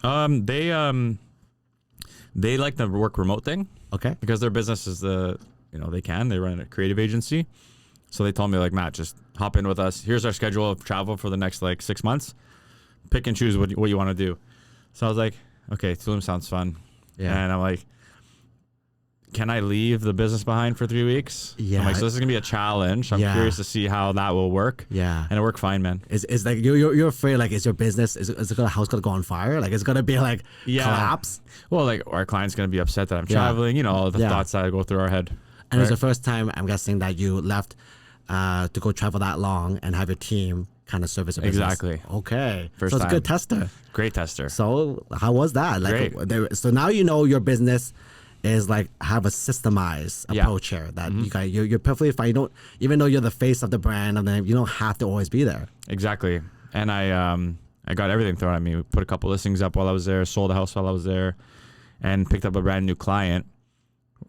They like the work remote thing. Okay. Because their business is they run a creative agency. So they told me, like, Matt, just hop in with us. Here's our schedule of travel for the next, like, 6 months. Pick and choose what you want to do. So I was like, okay, Tulum sounds fun. Yeah. And I'm like, can I leave the business behind for 3 weeks? Yeah. I'm like, so this is going to be a challenge. I'm curious to see how that will work. Yeah. And it worked fine, man. It's like you're afraid, like, is your business, is the house going to go on fire? Like, it's going to be, like, collapse? Well, like, our client's going to be upset that I'm traveling. You know, all the thoughts that go through our head. And it was the first time, I'm guessing, that you left to go travel that long and have your team kind of service a business. Exactly. Okay. First so it's time. a good tester. Great tester. So how was that? Like, Great. So now you know your business is like have a systemized approach here that you're perfectly fine. You don't, even though you're the face of the brand, and then you don't have to always be there. Exactly. And I got everything thrown at me. We put a couple listings up while I was there, sold a house while I was there, and picked up a brand new client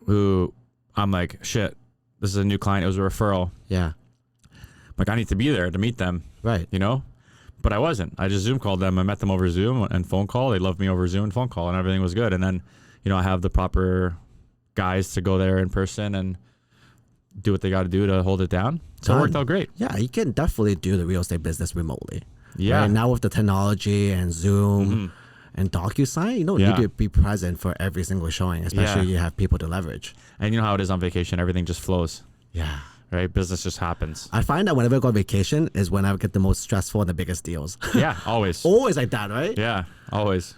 who I'm like, shit, this is a new client. It was a referral. Yeah. Like, I need to be there to meet them. Right. You know? But I wasn't. I just Zoom called them. I met them over Zoom and phone call. They loved me over Zoom and phone call, and everything was good. And then, you know, I have the proper guys to go there in person and do what they got to do to hold it down. So it worked out great. Yeah, you can definitely do the real estate business remotely. Yeah. Right? Now with the technology and Zoom and DocuSign, you don't need to be present for every single showing, especially you have people to leverage. And you know how it is on vacation. Everything just flows. Yeah. Right? Business just happens. I find that whenever I go on vacation is when I get the most stressful and the biggest deals. Yeah, always. Always like that, right? Yeah, always.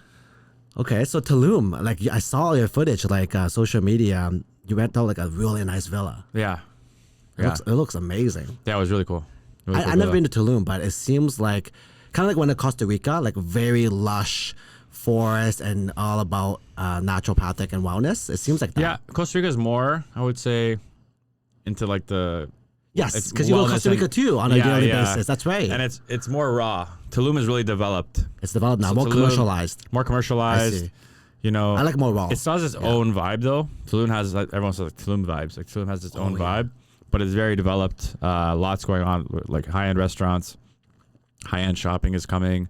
Okay, so Tulum, like I saw your footage, like social media. You went to like a really nice villa. Yeah. It looks amazing. Yeah, it was really cool. Really cool I've never been to Tulum, but it seems like kind of like when in Costa Rica, like very lush forest and all about naturopathic and wellness. It seems like that. Yeah, Costa Rica is more, I would say, into like the yes, because you go to Costa Rica too on a daily basis. That's right. And it's more raw. Tulum is really developed. It's developed now, more Tulum, commercialized. More commercialized. I see. You know, I like more raw. It still has its own vibe though. Tulum has, like, everyone says, like, Tulum vibes. Like, Tulum has its own vibe, but it's very developed. Lots going on, like high end restaurants, high end shopping is coming.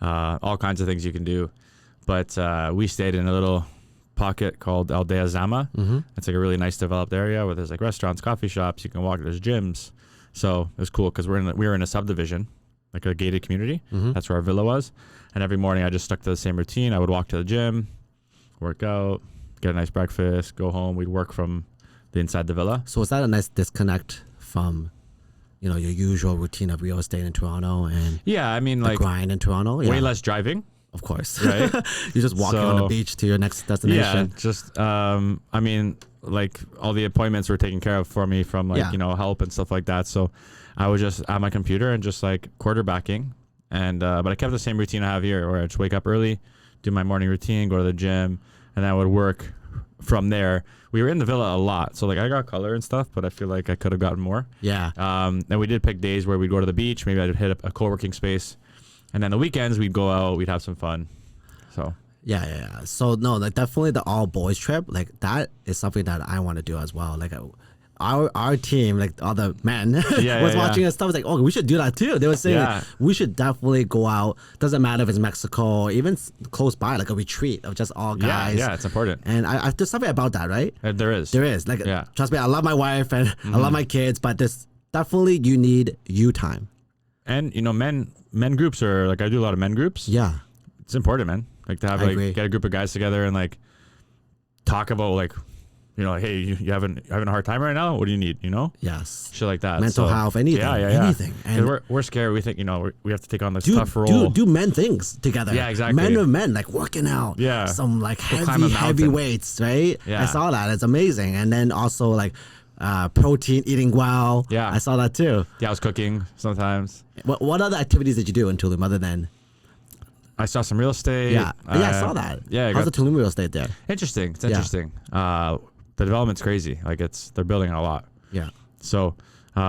All kinds of things you can do. But we stayed in a little pocket called Aldea Zama. It's like a really nice developed area where there's like restaurants, coffee shops, you can walk, there's gyms. So it was cool because we were in a subdivision, like a gated community. That's where our villa was. And every morning I just stuck to the same routine. I would walk to the gym, work out, get a nice breakfast, go home. We'd work from the inside the villa. So was that a nice disconnect from, you know, your usual routine of real estate in Toronto and I mean, the like, grind in Toronto? way less driving. Of course. Right? You're just walking on the beach to your next destination. Yeah, just, I mean, like, all the appointments were taken care of for me from, like, you know, help and stuff like that. So I was just at my computer and just, like, quarterbacking. And, but I kept the same routine I have here, where I just wake up early, do my morning routine, go to the gym, and then I would work from there. We were in the villa a lot. So, like, I got color and stuff, but I feel like I could have gotten more. Yeah. And we did pick days where we'd go to the beach. Maybe I'd hit up a co-working space. And then the weekends we'd go out, we'd have some fun. So yeah. So no, like definitely the all boys trip, like that is something that I want to do as well. Like our team, like all the men was watching and stuff. Was like, oh, we should do that too. They were saying like, we should definitely go out. Doesn't matter if it's Mexico, or even close by, like a retreat of just all guys. Yeah, it's important. And I there's something about that, right? There is. Like, trust me, I love my wife and I love my kids, but this definitely you need you time. And you know, men groups are like, I do a lot of men groups. Yeah, it's important, man. Like to have get a group of guys together and like talk about, like, you know, like, hey, you having a hard time right now? What do you need? You know? Yes. Shit like that. Mental health, anything. Anything. And we're scared. We think, you know, we have to take on this tough role. Do men things together. Yeah, exactly. Men with men, like working out. Yeah. Some like heavy weights, right? Yeah. I saw that. It's amazing. And then also like protein, eating well. Yeah. I saw that too. Yeah, I was cooking sometimes. What other activities did you do in Tulum other than? I saw some real estate. Yeah, I saw that. Yeah. How's the Tulum real estate there? Interesting. It's interesting. The development's crazy. Like they're building a lot. Yeah. So, you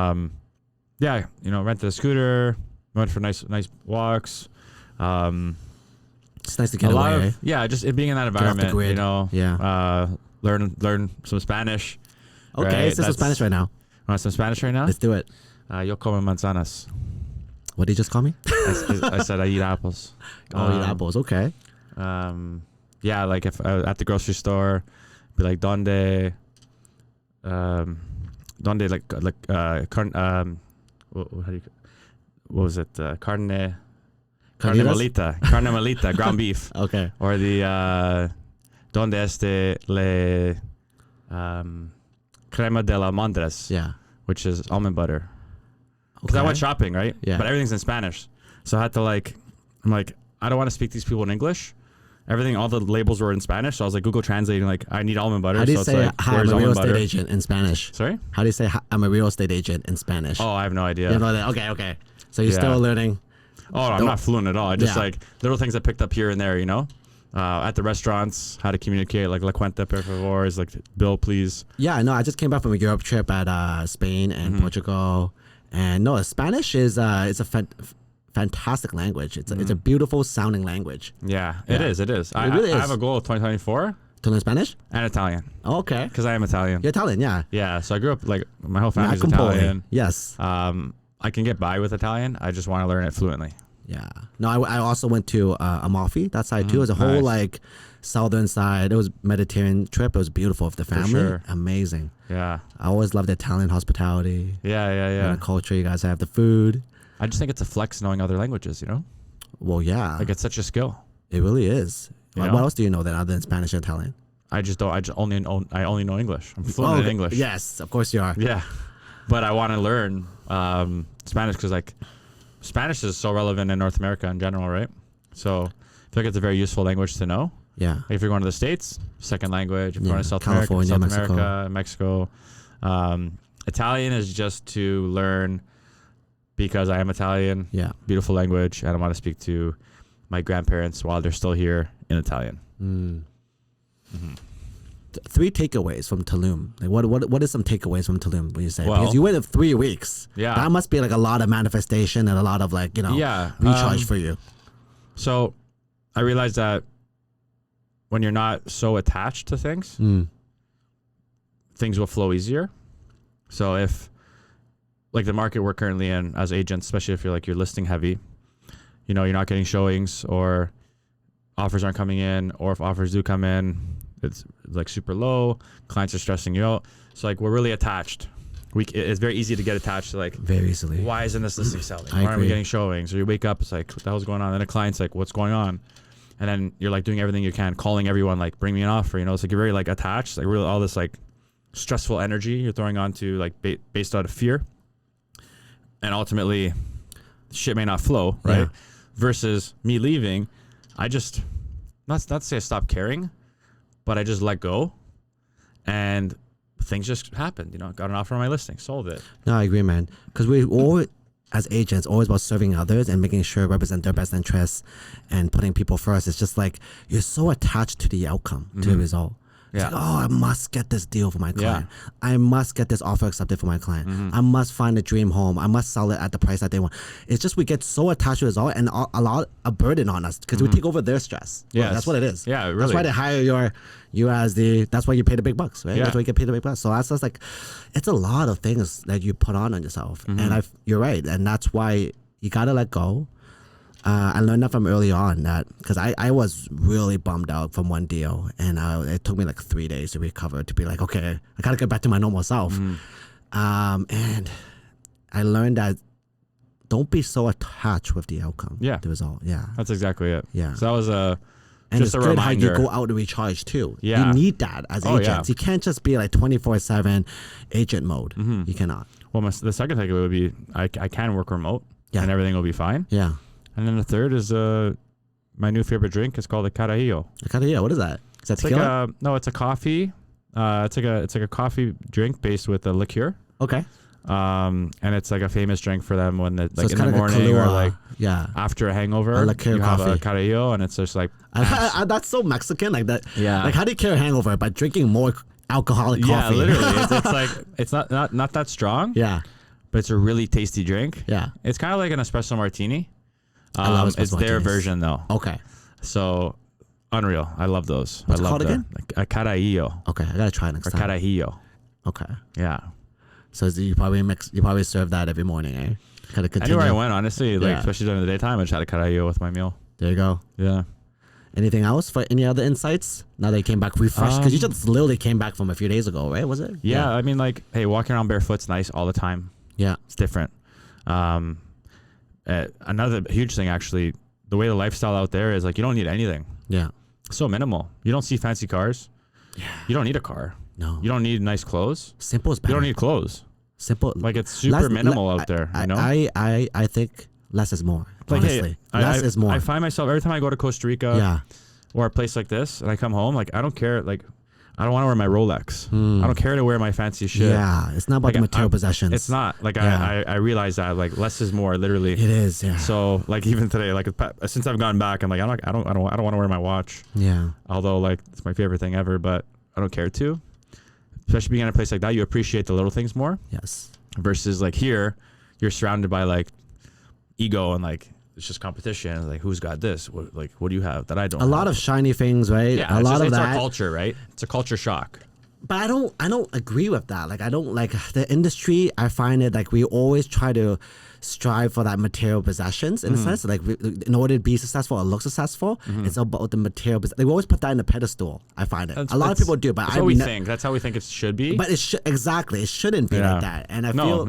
know, rented a scooter, went for nice walks. It's nice to get away. Just it being in that environment, you know. Yeah. Learn some Spanish. Okay, right? Let's some Spanish right now. Want some Spanish right now? Let's do it. Yo como manzanas. What did you just call me? I said I eat apples. Oh, eat apples. Okay. Yeah, like if I was at the grocery store, be like donde what was it? Carne molita, ground beef. Okay. Or the donde este le crema de la almendras. Yeah. Which is almond butter. Because I went shopping, right? Yeah. But everything's in Spanish, so I had to I'm like, I don't want to speak to these people in English. Everything, all the labels were in Spanish, so I was like Google translating, like, I need almond butter. How do you so say, it's like, I'm where's a real almond estate butter? agent in Spanish? Sorry? How do you say, I'm a real estate agent in Spanish? Oh, I have no idea. You know that? Okay. So you're still learning? Oh, I'm not fluent at all. I just like little things I picked up here and there, you know? At the restaurants, how to communicate, like, la cuenta, per favor, is like, bill, please. Yeah, no, I just came back from a Europe trip at Spain and Portugal. And no, Spanish is it's a fantastic language. It's a beautiful sounding language. Yeah, it is. It is. I have a goal of 2024. To learn Spanish? And Italian. Oh, okay. Because I am Italian. You're Italian, yeah. Yeah, so I grew up, like, my whole family's Campoli. Italian. Yes. I can get by with Italian. I just want to learn it fluently. Yeah. No, I also went to Amalfi, that side too. It was a whole like southern side. It was Mediterranean trip. It was beautiful with the family. Sure. Amazing. Yeah. I always loved the Italian hospitality. Yeah. And the culture you guys have, the food. I just think it's a flex knowing other languages, you know? Well, yeah. Like, it's such a skill. It really is. You What else do you know then other than Spanish and Italian? I only know English. I'm fluent in English. Yes, of course you are. Yeah. But I want to learn Spanish because, like, Spanish is so relevant in North America in general, right? So I feel like it's a very useful language to know. Yeah. Like, if you're going to the States, second language. If you're going to South California, America, Mexico. Italian is just to learn because I am Italian. Yeah. Beautiful language. And I want to speak to my grandparents while they're still here in Italian. 3 takeaways from Tulum. Like what is some takeaways from Tulum when you say? Well, because you went in 3 weeks. Yeah. That must be like a lot of manifestation and a lot of like, recharge for you. So I realized that when you're not so attached to things, things will flow easier. So if, like, the market we're currently in as agents, especially if you're listing heavy, you're not getting showings, or offers aren't coming in, or if offers do come in, it's like super low, clients are stressing you out. So, like, we're really attached. It's very easy to get attached to, like, very easily. Why isn't this listing selling? Why aren't we getting showings? Or you wake up, it's like, what the hell's going on? And the client's like, what's going on? And then you're like doing everything you can, calling everyone, like, bring me an offer. It's like you're very, like, attached, like, really all this, like, stressful energy you're throwing onto, like, based out of fear. And ultimately, shit may not flow, right? Yeah. Versus me leaving, I just, not to say I stopped caring, but I just let go, and things just happened. Got an offer on my listing, sold it. No, I agree, man. Because we all, as agents, always about serving others and making sure represent their best interests and putting people first. It's just like you're so attached to the outcome, to the result. It's like, oh, I must get this deal for my client. Yeah. I must get this offer accepted for my client. I must find a dream home. I must sell it at the price that they want. It's just we get so attached to it all and a burden on us because we take over their stress. Yeah, that's what it is. Yeah, really. That's why they hire you as that's why you pay the big bucks, right? Yeah. That's why you get paid the big bucks. So that's just like, it's a lot of things that you put on yourself. And you're right. And that's why you got to let go. I learned that from early on, that because I was really bummed out from one deal, and it took me like 3 days to recover, to be like, okay, I gotta get back to my normal self. And I learned that don't be so attached with the outcome. Yeah, the result. Yeah, that's exactly it. Yeah, so that was and just it's a good reminder. how you go out to recharge too. Yeah, you need that as agents. Yeah. You can't just be like 24/7 agent mode. You cannot. Well, the second takeaway would be I can work remote, and everything will be fine. Yeah. And then the third is my new favorite drink. It's called Acadia. Acadia, what is that? Is that tequila? No, it's a coffee. It's like a coffee drink based with a liqueur. Okay. And it's like a famous drink for them when in the morning or like yeah, after a hangover. You have a Acadia, and it's just like that's so Mexican, like that. Yeah. Like, how do you cure a hangover? By drinking more alcoholic coffee. Yeah, literally. it's like it's not that strong. Yeah. But it's a really tasty drink. Yeah. It's kind of like an espresso martini. I love espresso It's their martinis. version though. Okay. So unreal. I love those. What's I it love called again? Like Acadia. Okay, I gotta try it next time. Acadia. Okay. Yeah. So you probably serve that every morning, eh? Gotta continue. Anywhere I went, honestly, like especially during the daytime, I just had Acadia with my meal. There you go. Yeah. Anything else for any other insights? Now they came back refreshed because you just literally came back from a few days ago, right? Was it? Yeah, I mean, like, hey, walking around barefoot's nice all the time. Yeah, it's different. Another huge thing, actually, the way the lifestyle out there is like you don't need anything. Yeah, so minimal. You don't see fancy cars. Yeah, you don't need a car. No, you don't need nice clothes. Simple is better. You don't need clothes. Simple, like it's super minimal out there. You know, I think less is more. Like, honestly, hey, less is more. I find myself every time I go to Costa Rica, or a place like this, and I come home, like I don't care. Like I don't want to wear my Rolex. I don't care to wear my fancy shit. Yeah, it's not about the material possessions. It's not. Like I realize that like less is more. Literally, it is. Yeah. So like even today, like since I've gone back, I'm like I don't want to wear my watch. Yeah. Although like it's my favorite thing ever, but I don't care to. Especially being in a place like that, you appreciate the little things more. Yes. Versus like here, you're surrounded by like ego and like it's just competition. Like who's got this? What do you have that I don't? A lot of shiny things, right? Yeah, a lot of that. It's our culture, right? It's a culture shock. But I don't agree with that. Like I don't like the industry. I find it like we always try to strive for that material possessions in a sense. Like in order to be successful or look successful, it's about the material. They always put that in a pedestal. I find it. A lot of people do, but that's what we think. That's how we think it should be. But it exactly. It shouldn't be like that. And I feel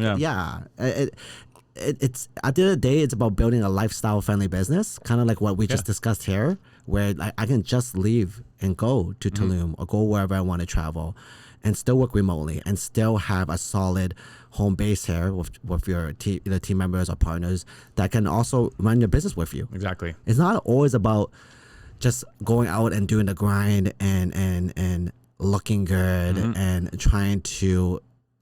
it's at the end of the day, it's about building a lifestyle friendly business, kind of like what we just discussed here, where I can just leave and go to Tulum or go wherever I want to travel and still work remotely and still have a solid home base here with your team members or partners that can also run your business with you. Exactly. It's not always about just going out and doing the grind and looking good and trying to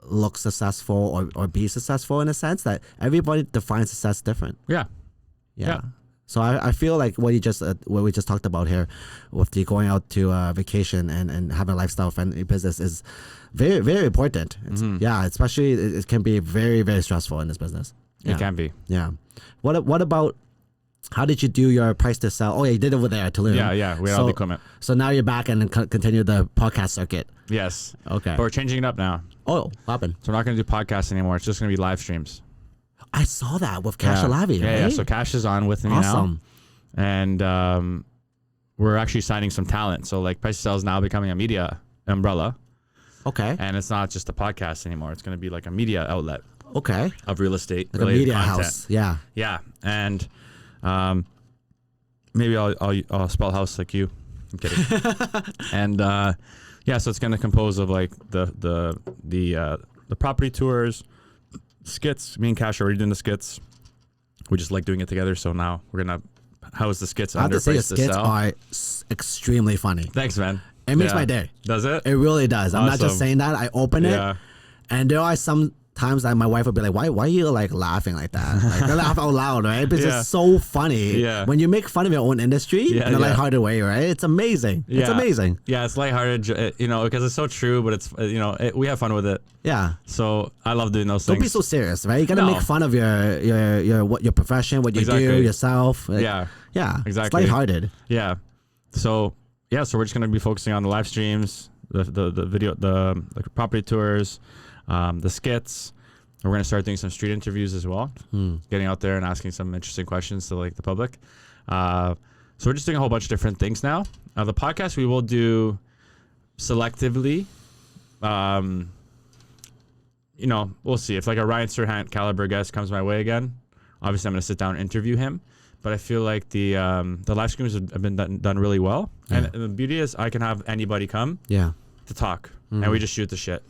look successful or be successful, in a sense that everybody defines success different. Yeah. So I feel like what we just talked about here with the going out to vacation and having a lifestyle friendly business is very, very important. It's, especially it can be very, very stressful in this business. It can be. Yeah. What about, how did you do your price to sell? Oh yeah, you did over there at Tulum. Yeah, we had all the equipment. So now you're back and continue the podcast circuit. Yes. Okay. But we're changing it up now. Oh, what happened? So we're not going to do podcasts anymore. It's just going to be live streams. I saw that with Cash Alavi, right? Yeah, so Cash is on with me now. And we're actually signing some talent. So like Price to Sell is now becoming a media umbrella. Okay. And it's not just a podcast anymore. It's going to be like a media outlet. Okay. Of real estate. Like a media content. house. Yeah. Yeah. And maybe I'll spell house like you. I'm kidding. And so it's going to compose of like the property tours, skits. Me and Cash are already doing the skits. We just like doing it together. So now we're going to house the skits under Price to Sell. I have to say, the skits are extremely funny. Thanks, man. It makes my day. Does it? It really does. Awesome. I'm not just saying that. I open it, and there are some times that my wife would be like, why are you like laughing like that? Like, they laugh out loud, right? Because it's so funny. Yeah. When you make fun of your own industry in a lighthearted way, right? It's amazing. Yeah. It's amazing. Yeah, it's lighthearted, because it's so true, but it's, we have fun with it. Yeah. So I love doing those things. Don't be so serious, right? You gotta make fun of your profession, what you do, yourself. Like, yeah. Exactly. It's lighthearted. Yeah. So we're just gonna be focusing on the live streams, the video, the property tours, the skits. We're going to start doing some street interviews as well, getting out there and asking some interesting questions to like the public. So we're just doing a whole bunch of different things now. The podcast we will do selectively. We'll see. If like a Ryan Serhant caliber guest comes my way again, obviously I'm going to sit down and interview him. But I feel like the live streams have been done really well. Yeah. And the beauty is I can have anybody come to talk, and we just shoot the shit.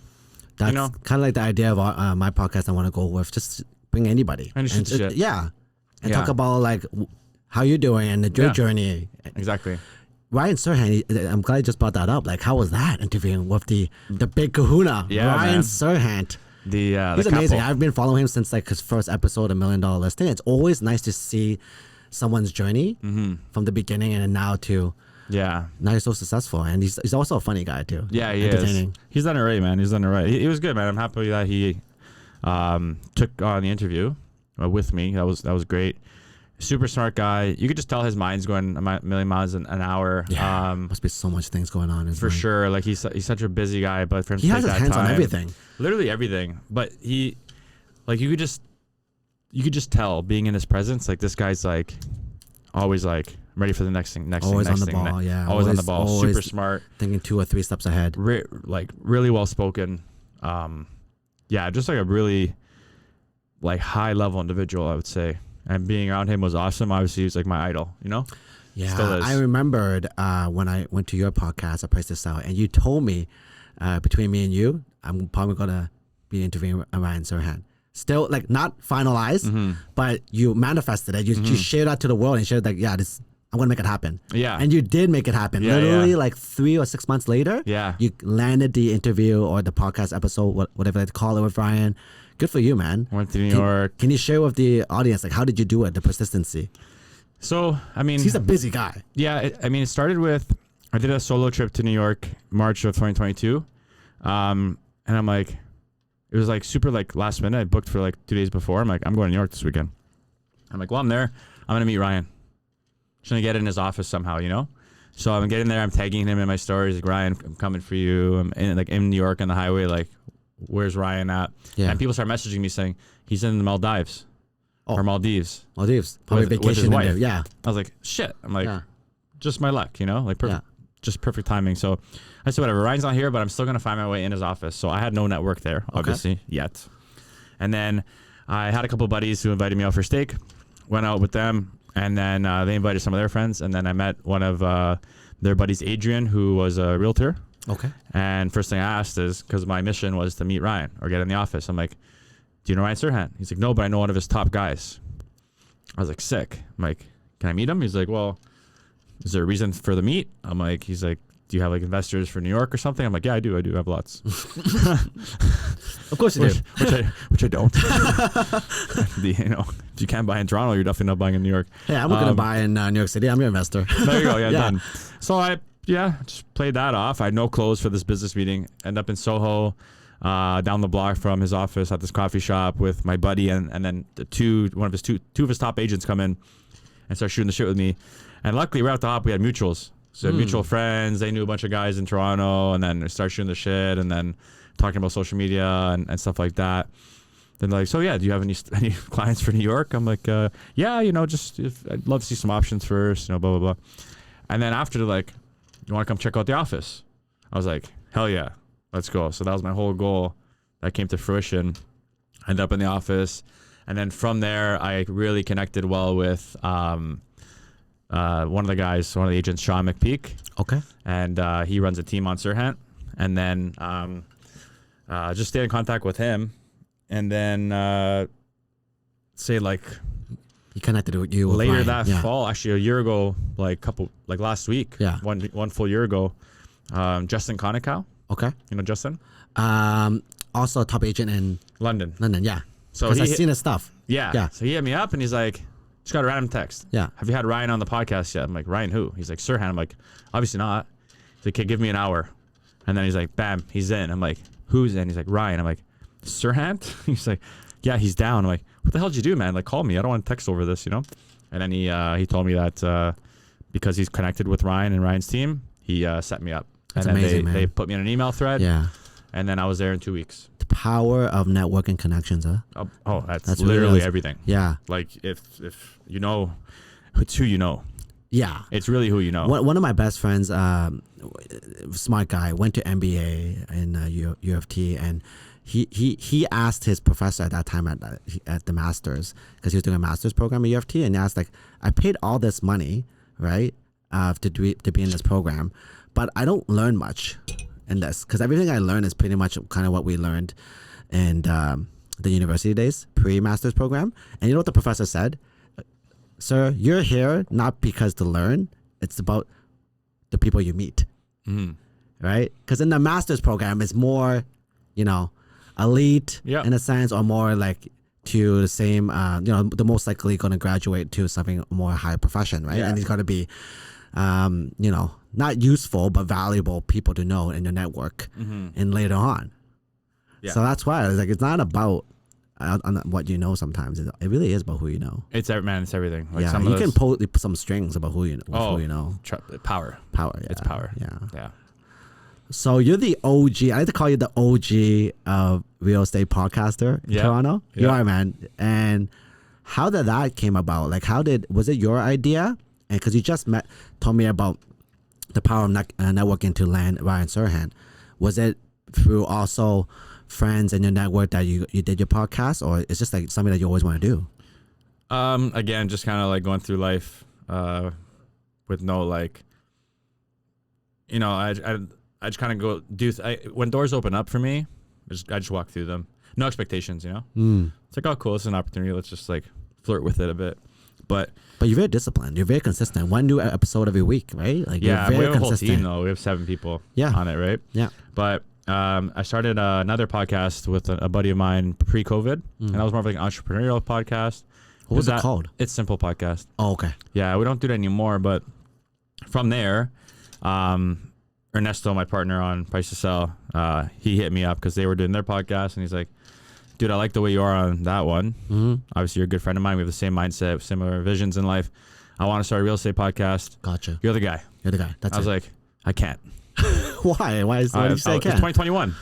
That's kind of like the idea of my podcast I want to go with. Just bring anybody. And shoot the shit. Yeah. And talk about like how you're doing and your journey. Exactly. Ryan Serhant, I'm glad you just brought that up. Like, how was that interviewing with the big kahuna, Ryan Serhant? He's amazing. I've been following him since like his first episode, $1 Million Listing. It's always nice to see someone's journey from the beginning and now to now he's so successful, and he's also a funny guy too. Yeah, he is. He's done it right, man. He's done it right. He was good, man. I'm happy that he took on the interview with me. That was great. Super smart guy. You could just tell his mind's going a million miles an hour. Yeah, must be so much things going on. For sure. Like he's such a busy guy, but for him to he take has his hands on everything. Literally everything. But he, like, you could just tell being in his presence. Like this guy's like always like I'm ready for the next thing. Always on the thing. ball. Yeah. Always on the ball. Super smart. Thinking 2 or 3 steps ahead. Like really well spoken. Yeah, just like a really like high level individual, I would say. And being around him was awesome. Obviously, he was like my idol, you know? Yeah, Still is. I remembered when I went to your podcast, I priced this out, and you told me between me and you, I'm probably going to be interviewing Ryan Serhant. Still, like, not finalized, but you manifested it. You shared that to the world and shared, like, yeah, this, I'm going to make it happen. Yeah. And you did make it happen. Yeah, Literally, like 3 or 6 months later, you landed the interview or the podcast episode, whatever they call it, with Ryan. Good for you, man. Went to New York. Can you share with the audience, like, how did you do it, the persistency? So, I mean... He's a busy guy. Yeah, it started with... I did a solo trip to New York, March of 2022. And I'm like... It was like super like last minute. I booked for like 2 days before. I'm like, I'm going to New York this weekend. I'm like, well, I'm there. I'm going to meet Ryan. Just going to get in his office somehow, you know? So I'm getting there. I'm tagging him in my stories. Like, Ryan, I'm coming for you. I'm in New York on the highway. Like, where's Ryan at? Yeah. And people start messaging me saying, he's in the Maldives. Or Maldives. Maldives. Probably vacation with his wife. There. Yeah. I was like, shit. I'm like, just my luck, you know? Like, perfect. Yeah. Just perfect timing. So I said, whatever, Ryan's not here, but I'm still going to find my way in his office. So I had no network there, obviously, yet. And then I had a couple of buddies who invited me out for steak, went out with them, and then they invited some of their friends. And then I met one of their buddies, Adrian, who was a realtor. Okay. And first thing I asked is, because my mission was to meet Ryan or get in the office. I'm like, do you know Ryan Serhant? He's like, no, but I know one of his top guys. I was like, sick. I'm like, can I meet him? He's like, well, is there a reason for the meet? I'm like, he's like, do you have like investors for New York or something? I'm like, yeah, I do have lots. Of course you do. Which I don't. You know, if you can't buy in Toronto, you're definitely not buying in New York. Yeah, I'm not going to buy in New York City. I'm your investor. There you go. Yeah, done. So I just played that off. I had no clothes for this business meeting. End up in Soho, down the block from his office at this coffee shop with my buddy, and then two of his top agents come in and start shooting the shit with me. And luckily, right off the hop, we had mutuals. So mutual friends, they knew a bunch of guys in Toronto, and then they start shooting the shit, and then talking about social media and stuff like that. Then they're like, so yeah, do you have any clients for New York? I'm like, yeah, you know, just I'd love to see some options first, you know, blah, blah, blah. And then after they're like, you want to come check out the office? I was like, hell yeah, let's go. So that was my whole goal that came to fruition. I ended up in the office. And then from there, I really connected well with one of the guys, one of the agents, Sean McPeak. Okay. And he runs a team on Serhant. And then just stayed in contact with him. And then say like he connected with you later with that fall, actually a year ago, like last week, one full year ago, Justin Konikow. Okay. You know Justin? Also a top agent in London, yeah. So I've seen his stuff. Yeah. So he hit me up and he's like, just got a random text. Yeah. Have you had Ryan on the podcast yet? I'm like, Ryan who? He's like, Serhant. I'm like, obviously not. He's like, okay, give me an hour. And then he's like, bam, he's in. I'm like, who's in? He's like, Ryan. I'm like, Serhant? He's like, yeah, he's down. I'm like, what the hell did you do, man? Like, call me. I don't want to text over this, you know? And then he told me that because he's connected with Ryan and Ryan's team, he set me up. That's and then amazing, man. They put me in an email thread. Yeah. And then I was there in 2 weeks. The power of network and connections, huh? Oh, that's literally really everything. Yeah. Like if you know, it's who you know. Yeah. It's really who you know. One of my best friends, smart guy, went to MBA in U of T, and he asked his professor at that time at the master's, because he was doing a master's program at U of T, and he asked, like, I paid all this money, right, to be in this program, but I don't learn much in this, because everything I learn is pretty much kind of what we learned in the university days, pre-master's program. And you know what the professor said? Sir, you're here not because to learn, it's about the people you meet, right? Because in the master's program, it's more, you know, elite in a sense, or more like to the same, you know, the most likely going to graduate to something more high profession, right? And he's got to be, you know, not useful, but valuable people to know in your network and later on. Yeah. So that's why it's like, it's not about what you know sometimes. It really is about who you know. It's everything. Like you can pull some strings about who you know. Power. Yeah. It's power. Yeah. So you're the OG. I like to call you the OG of real estate podcaster in Toronto. You are, man. And how did that came about? Like, was it your idea? and because you just told me about the power of networking to land Ryan Serhant, was it through also friends in your network that you did your podcast, or it's just like something that you always want to do? Again, just kind of like going through life with no like, you know, I just kind of go do when doors open up for me, I just walk through them, no expectations, you know. It's like, oh cool, it's an opportunity, let's just like flirt with it a bit. But you're very disciplined, you're very consistent, one new episode every week, right? Like, yeah, you're very we have consistent. a whole team though, we have 7 people on it, right? Yeah. But I started another podcast with a buddy of mine pre-COVID, and that was more of like an entrepreneurial podcast. What was it called? It's Simple Podcast. Oh, okay. Yeah, we don't do that anymore, but from there, Ernesto, my partner on Price to Sell, he hit me up because they were doing their podcast, and he's like, dude, I like the way you are on that one. Obviously, you're a good friend of mine. We have the same mindset, similar visions in life. I want to start a real estate podcast. Gotcha. You're the guy. You're the guy. I was like, I can't. Why? Why did you say I can't? It's 2021.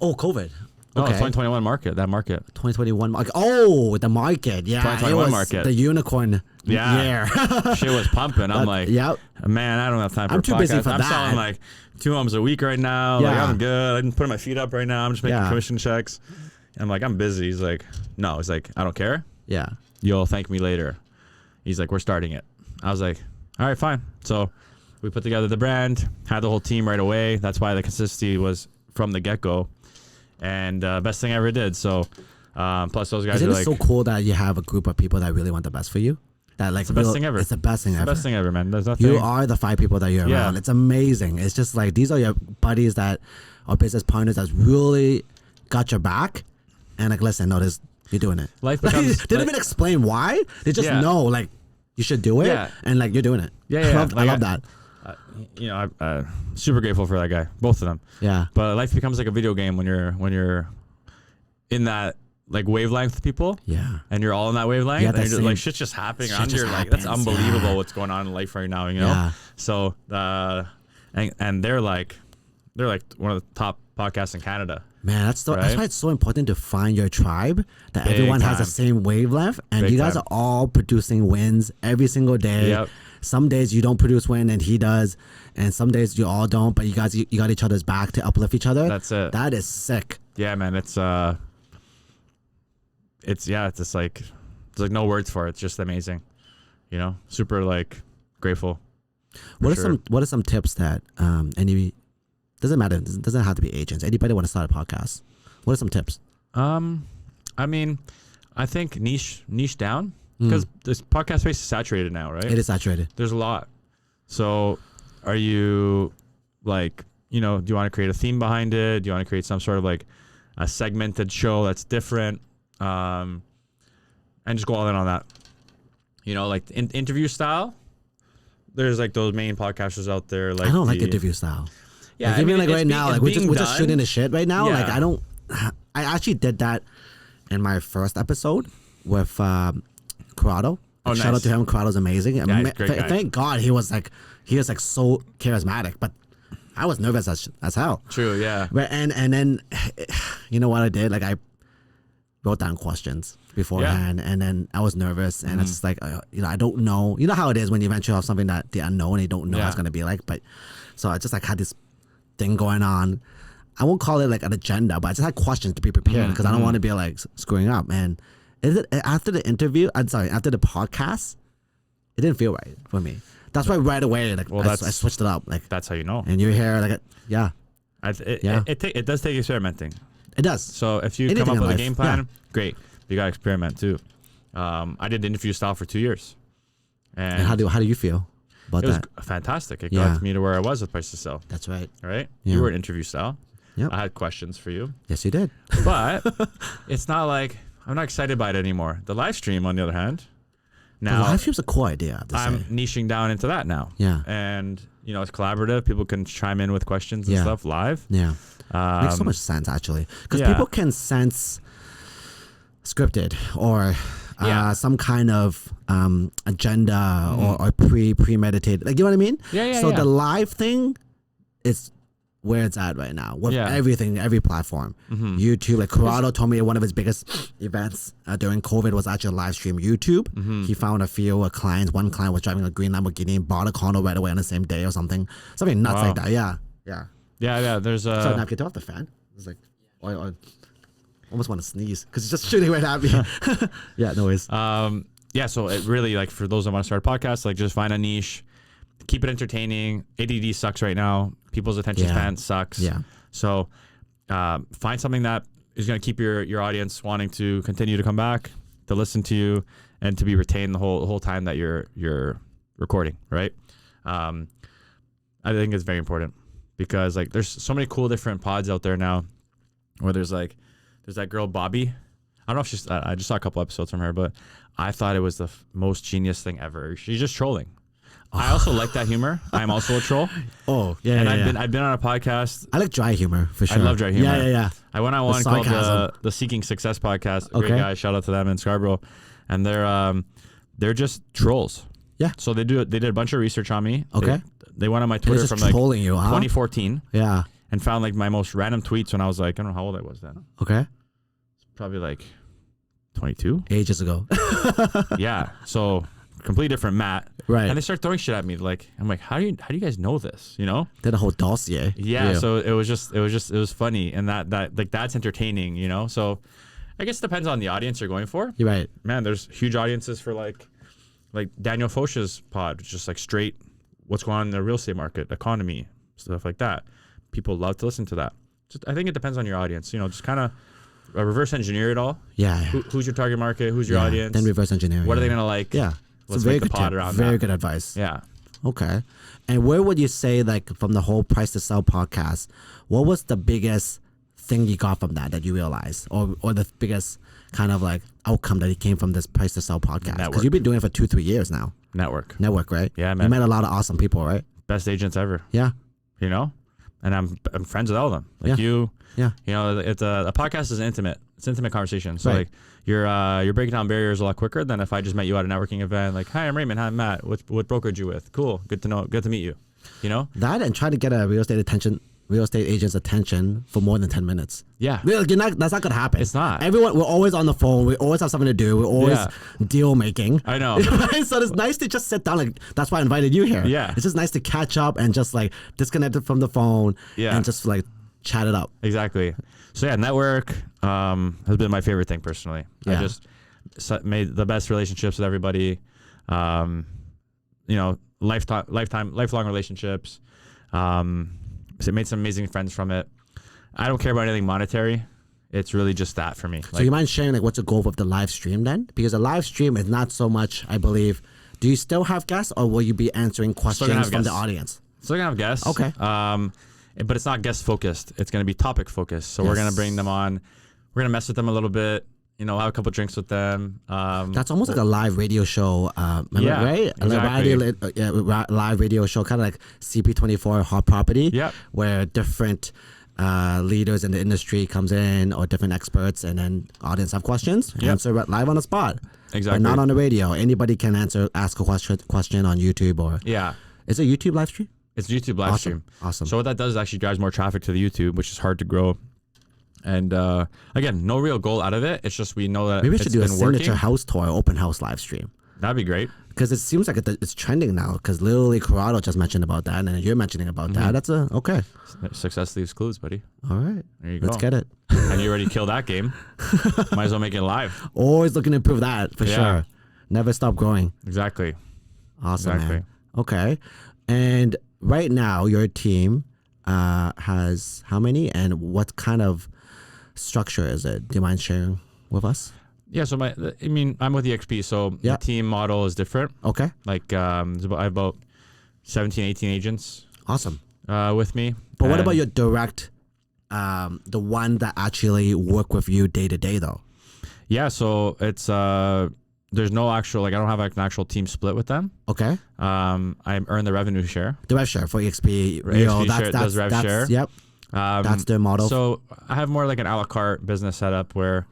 Oh, COVID. Oh, it's 2021 market. That market. 2021 market. Oh, the market. Yeah, 2021 it was market. The unicorn. Yeah. Shit was pumping. I'm like, yep. Man, I don't have time for I'm a too podcast. busy for I'm that. selling like 2 homes a week right now. Yeah. Like, I'm good. I'm putting my feet up right now. I'm just making commission checks. And I'm like, I'm busy. He's like, no. He's like, I don't care. Yeah. You'll thank me later. He's like, we're starting it. I was like, all right, fine. So we put together the brand, had the whole team right away. That's why the consistency was from the get-go. And best thing I ever did. So plus those guys Isn't are it like, so cool that you have a group of people that really want the best for you? That like it's the best thing ever. It's the best thing ever. Best thing ever, man. There's nothing. You are the 5 people that you're around. It's amazing. It's just like, these are your buddies that are business partners that's really got your back. And like, listen, no, you're doing it. Life becomes, they didn't even explain why. They just know, like, you should do it, and like, you're doing it. Yeah. I love that. You know, I'm super grateful for that guy, both of them. Yeah. But life becomes like a video game when you're in that like wavelength with people. Yeah. And you're all in that wavelength. Yeah, and you're just, like, shit's just happening around you. You're like, that's unbelievable what's going on in life right now, you know? Yeah. So and they're like one of the top podcasts in Canada. Man, that's why it's so important to find your tribe, that everyone has the same wavelength, and you guys are all producing wins every single day. Yep. Some days you don't produce win and he does, and some days you all don't, but you got each other's back to uplift each other. That's it. That is sick. Yeah, man, it's just like, there's like no words for it. It's just amazing. You know, super like grateful. What are some tips that doesn't matter, it doesn't have to be agents, anybody want to start a podcast, what are some tips? I mean, I think niche down, because this podcast space is saturated now, right? It is saturated. There's a lot. So are you like, you know, do you want to create a theme behind it? Do you want to create some sort of like a segmented show that's different? And just go all in on that. You know, like interview style. There's like those main podcasters out there. Like, I don't like interview style. Yeah, like, even like right now, like we're just shooting the shit right now. Yeah. Like I actually did that in my first episode with Corrado. Oh, Shout out to him. Cораdo's amazing. Yeah, he's a great guy. Thank God he was so charismatic, but I was nervous as hell. True, yeah. But and then you know what I did? Like, I wrote down questions beforehand, and then I was nervous, and it's just like, you know, I don't know. You know how it is when you venture off something that the unknown, and you don't know how it's gonna be like. But so I just like had this thing going on. I won't call it like an agenda, but I just had questions to be prepared because I don't want to be like screwing up. And after the podcast, it didn't feel right for me. That's why right away, like, I switched it up. Like, that's how you know. And you're here, like, It does take experimenting. It does. So if you come up with a game plan, great. You got to experiment too. I did interview style for 2 years. And how do you feel about that? It was fantastic. It got me to where I was with Price to Sell. That's right. Right? Yeah. You were in interview style. Yep. I had questions for you. Yes, you did. But it's not like, I'm not excited by it anymore. The live stream, on the other hand, now live stream's a cool idea. I'm niching down into that now. Yeah. And, you know, it's collaborative. People can chime in with questions and stuff live. Yeah. Makes so much sense, actually. Because people can sense scripted or some kind of agenda or premeditated. Like, you know what I mean? Yeah. So the live thing is where it's at right now with everything, every platform. YouTube, like Corrado told me one of his biggest events during COVID was actually a live stream YouTube. He found a few clients. One client was driving a green Lamborghini and bought a condo right away on the same day or something nuts like that. Yeah. There's so now get off the fan. It's like I almost want to sneeze because it's just shooting right at me. Yeah, no worries. So it really, like, for those that want to start a podcast, like, just find a niche, keep it entertaining. ADD sucks right now. People's attention span sucks. Yeah. So find something that is going to keep your audience wanting to continue to come back, to listen to you, and to be retained the whole time that you're recording, right? I think it's very important because, like, there's so many cool different pods out there now where there's that girl Bobby. I don't know if she's, I just saw a couple episodes from her, but I thought it was the most genius thing ever. She's just trolling. I also like that humor. I'm also a troll. Oh, yeah. And yeah, I've been on a podcast. I like dry humor for sure. I love dry humor. Yeah. I went on one called the Seeking Success podcast. Great guys, shout out to them in Scarborough. And they're just trolls. Yeah. So they did a bunch of research on me. Okay. They went on my Twitter from like trolling you, huh? 2014. Yeah. And found like my most random tweets when I was like, I don't know how old I was then. Okay. Probably like 22. Ages ago. Yeah. So completely different Matt. Right. And they start throwing shit at me. Like, I'm like, how do you guys know this? You know? Did a whole dossier. Yeah. So it was funny, and that like that's entertaining. You know? So I guess it depends on the audience you're going for. You're right. Man, there's huge audiences for like Daniel Foch's pod, just like straight what's going on in the real estate market, economy, stuff like that. People love to listen to that. Just, I think it depends on your audience. You know, just kind of reverse engineer it all. Yeah. Who's your target market? Who's your audience? Then reverse engineering. What are they gonna like? Yeah. Let's make the pod around that. Very good advice. Yeah. Okay. And where would you say, like, from the whole Price to Sell podcast, what was the biggest thing you got from that you realized, or the biggest kind of like outcome that came from this Price to Sell podcast? Because you've been doing it for 2-3 years now. Network, right? Yeah, man. You met a lot of awesome people, right? Best agents ever. Yeah. You know, and I'm friends with all of them. Like you. Yeah. You know, it's a podcast is intimate. It's intimate conversation. So like you're breaking down barriers a lot quicker than if I just met you at a networking event. Like, hi, I'm Raymond. Hi, I'm Matt. What brokerage you with? Cool. Good to know. Good to meet you. You know that, and try to get a real estate agent's attention for more than 10 minutes. Yeah. That's not gonna happen. It's not. We're always on the phone. We always have something to do. We're always deal making. I know. So it's nice to just sit down. Like, that's why I invited you here. Yeah. It's just nice to catch up and just like disconnect it from the phone. Yeah. And just like chat it up. Exactly. So yeah, network has been my favorite thing personally. Yeah. I just made the best relationships with everybody. You know, lifelong relationships. So made some amazing friends from it. I don't care about anything monetary. It's really just that for me. So you mind sharing like what's the goal of the live stream then? Because the live stream is not so much, I believe. Do you still have guests, or will you be answering questions from the audience? Still gonna have guests. Okay. But it's not guest focused. It's gonna be topic focused. So we're gonna bring them on. We're gonna mess with them a little bit. You know, have a couple drinks with them. That's almost like a live radio show, right? Exactly. Live radio show, kind of like CP24 Hot Property, where different leaders in the industry comes in, or different experts, and then audience have questions, answer live on the spot. Exactly. But not on the radio. Anybody can ask a question on YouTube or Is it YouTube live stream? It's YouTube live stream. Awesome. So what that does is actually drives more traffic to the YouTube, which is hard to grow. And again, no real goal out of it. It's just we know that maybe we should do a signature working. HAUS Tour, open house live stream. That'd be great. Because it seems like it's trending now. Because literally Corrado just mentioned about that, and then you're mentioning about that. That's okay. Success leaves clues, buddy. All right. There you go. Let's get it. And you already killed that game. Might as well make it live. Always looking to improve that for sure. Never stop growing. Exactly. Awesome, man. Okay. And right now, your team has how many, and what kind of structure is it? Do you mind sharing with us? Yeah, so I'm with EXP, so the team model is different. Okay. Like I have about 17, 18 agents. Awesome. With me. But what about your direct, the one that actually work with you day to day though? Yeah, so it's there's no actual, like, I don't have like an actual team split with them. Okay. I earn the revenue share. The rev share for EXP. Does rev share. Yep. That's their model. So I have more like an a la carte business setup where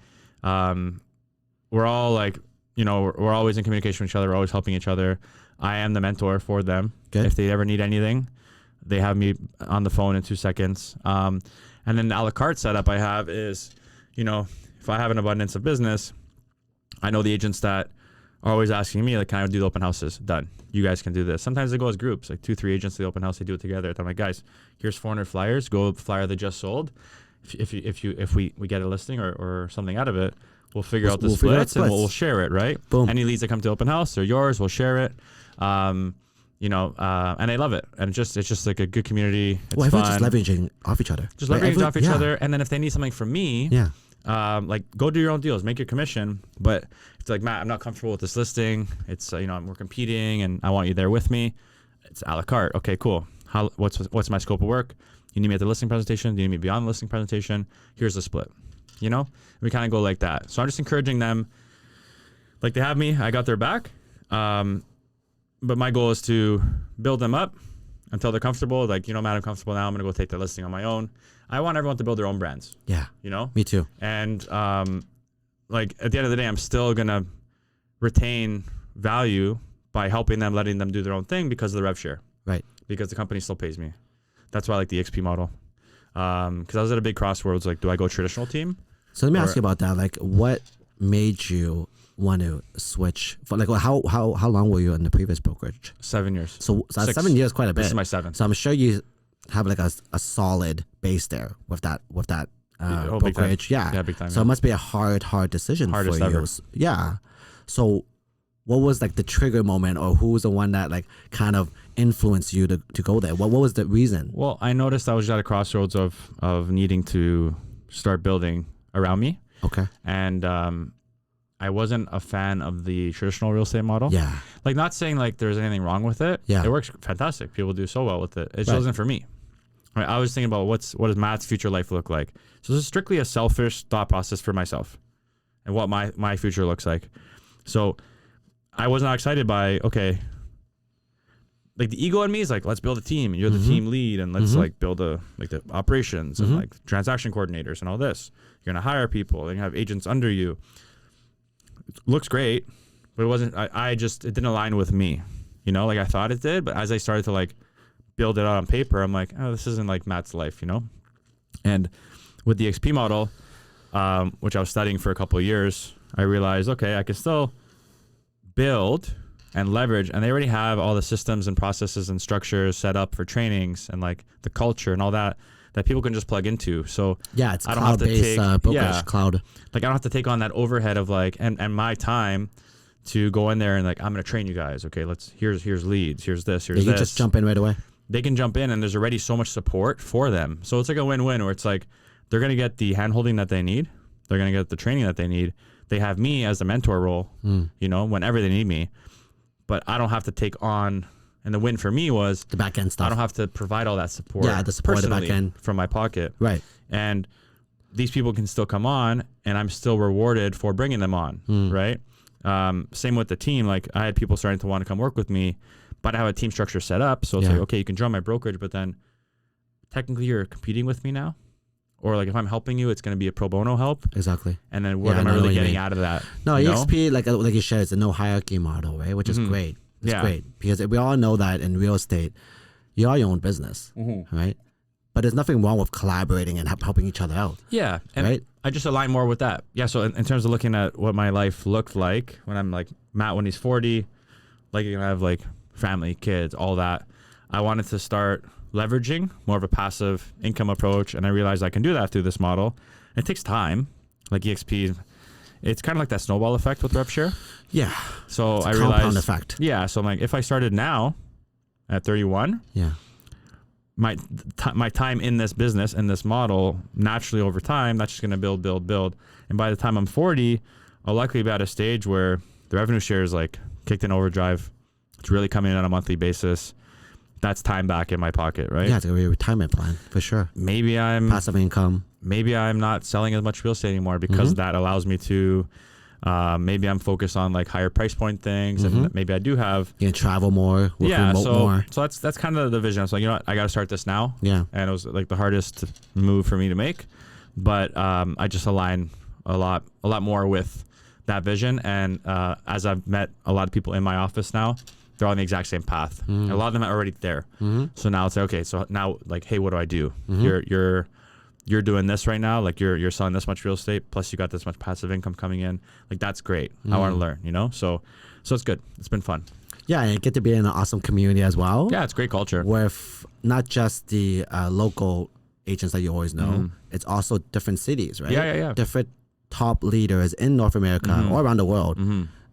we're all like, you know, we're always in communication with each other. We're always helping each other. I am the mentor for them. Good. If they ever need anything, they have me on the phone in 2 seconds. And then the a la carte setup I have is, you know, if I have an abundance of business, I know the agents that are always asking me, like, can I do the open houses? Done. You guys can do this. Sometimes they go as groups, like 2-3 agents to the open house, they do it together. I'm like, guys, here's 400 flyers. Go flyer they just sold. If we get a listing or something out of it, we'll figure out the splits and we'll share it, right? Boom. Any leads that come to open house, they're yours. We'll share it. You know, and I love it. And it's just like a good community. It's everyone's fun. just leveraging off each other. Just leveraging off each other. And then if they need something from me, like go do your own deals, make your commission. But it's like, Matt, I'm not comfortable with this listing. It's you know, we're competing, and I want you there with me. It's a la carte. Okay, cool. What's my scope of work? You need me at the listing presentation? Do you need me beyond the listing presentation? Here's the split. You know, we kind of go like that. So I'm just encouraging them. Like, they have me. I got their back. But my goal is to build them up until they're comfortable. Like, you know, Matt, I'm comfortable now. I'm going to go take the listing on my own. I want everyone to build their own brands. Yeah. You know? Me too. And like, at the end of the day, I'm still going to retain value by helping them, letting them do their own thing because of the rev share. Right. Because the company still pays me. That's why I like the XP model. Because I was at a big crossroads. Like, do I go traditional team? So let me ask you about that. Like, what made you want to switch? For like, how long were you in the previous brokerage? 7 years. So 7 years, quite a bit. This is my 7th. So I'm sure you have like a solid base there with that brokerage. Yeah, big time. So it must be a hard decision for you. Ever. Yeah. So what was like the trigger moment, or who was the one that like kind of influenced you to go there? What was the reason? Well, I noticed I was at a crossroads of needing to start building around me. Okay. And I wasn't a fan of the traditional real estate model. Yeah. Like, not saying like there's anything wrong with it. Yeah. It works fantastic. People do so well with it. It just wasn't for me. Right. I was thinking about what does Matt's future life look like? So this is strictly a selfish thought process for myself and what my future looks like. So I was not excited by, okay, like the ego in me is like, let's build a team. You're the team lead, and let's like build the operations and like transaction coordinators and all this. You're gonna hire people and you have agents under you. It looks great, but it wasn't. It didn't align with me. You know, like I thought it did, but as I started to like build it out on paper, I'm like, oh, this isn't like Matt's life, you know. And with the XP model, which I was studying for a couple of years, I realized, okay, I can still build and leverage, and they already have all the systems and processes and structures set up for trainings and like the culture and all that people can just plug into. So yeah, it's cloud-based brokerage, cloud. Like, I don't have to take on that overhead of like and my time to go in there and like, I'm gonna train you guys. Okay, here's leads, here's this, here's this. You just jump in right away. They can jump in, and there's already so much support for them. So it's like a win-win, where it's like they're gonna get the hand-holding that they need, they're gonna get the training that they need. They have me as the mentor role, you know, whenever they need me. But I don't have to take on, and the win for me was the back end stuff. I don't have to provide all that support. Yeah, the support of the back end from my pocket. Right. And these people can still come on, and I'm still rewarded for bringing them on. Right. Same with the team. Like, I had people starting to want to come work with me, but I have a team structure set up. So it's like, okay, you can join my brokerage, but then technically you're competing with me now. Or like, if I'm helping you, it's going to be a pro bono help. Exactly. And then what am I really getting out of that? No, EXP, like you said, it's a no hierarchy model, right? Which is great. It's great because we all know that in real estate, you are your own business, right? But there's nothing wrong with collaborating and helping each other out. Yeah. And right? I just align more with that. Yeah. So in terms of looking at what my life looked like when I'm like Matt, when he's 40, like you're going to have like family, kids, all that. I wanted to start leveraging more of a passive income approach, and I realized I can do that through this model. It takes time. Like EXP, it's kind of like that snowball effect with rev share. Yeah. So it's I a realized compound effect. Yeah. So I'm like, if I started now at 31, my time in this business and this model, naturally over time, that's just going to build. And by the time I'm 40, I'll likely be at a stage where the revenue share is like kicked in overdrive. It's really coming in on a monthly basis. That's time back in my pocket, right? Yeah, it's gonna be a retirement plan for sure. Maybe I'm passive income. Maybe I'm not selling as much real estate anymore because that allows me to. Maybe I'm focused on like higher price point things, and maybe I do have. You can travel more, work remote more. So that's kind of the vision. I was like, you know what, I got to start this now. Yeah. And it was like the hardest move for me to make, but I just align a lot more with that vision. And as I've met a lot of people in my office now, they're on the exact same path. A lot of them are already there. So now it's like, okay, so now like, hey, what do I do? You're doing this right now. Like you're selling this much real estate, plus you got this much passive income coming in. Like that's great. I want to learn, you know? So it's good. It's been fun. Yeah, and you get to be in an awesome community as well. Yeah, it's great culture. With not just the local agents that you always know, it's also different cities, right? Yeah. Different top leaders in North America or around the world.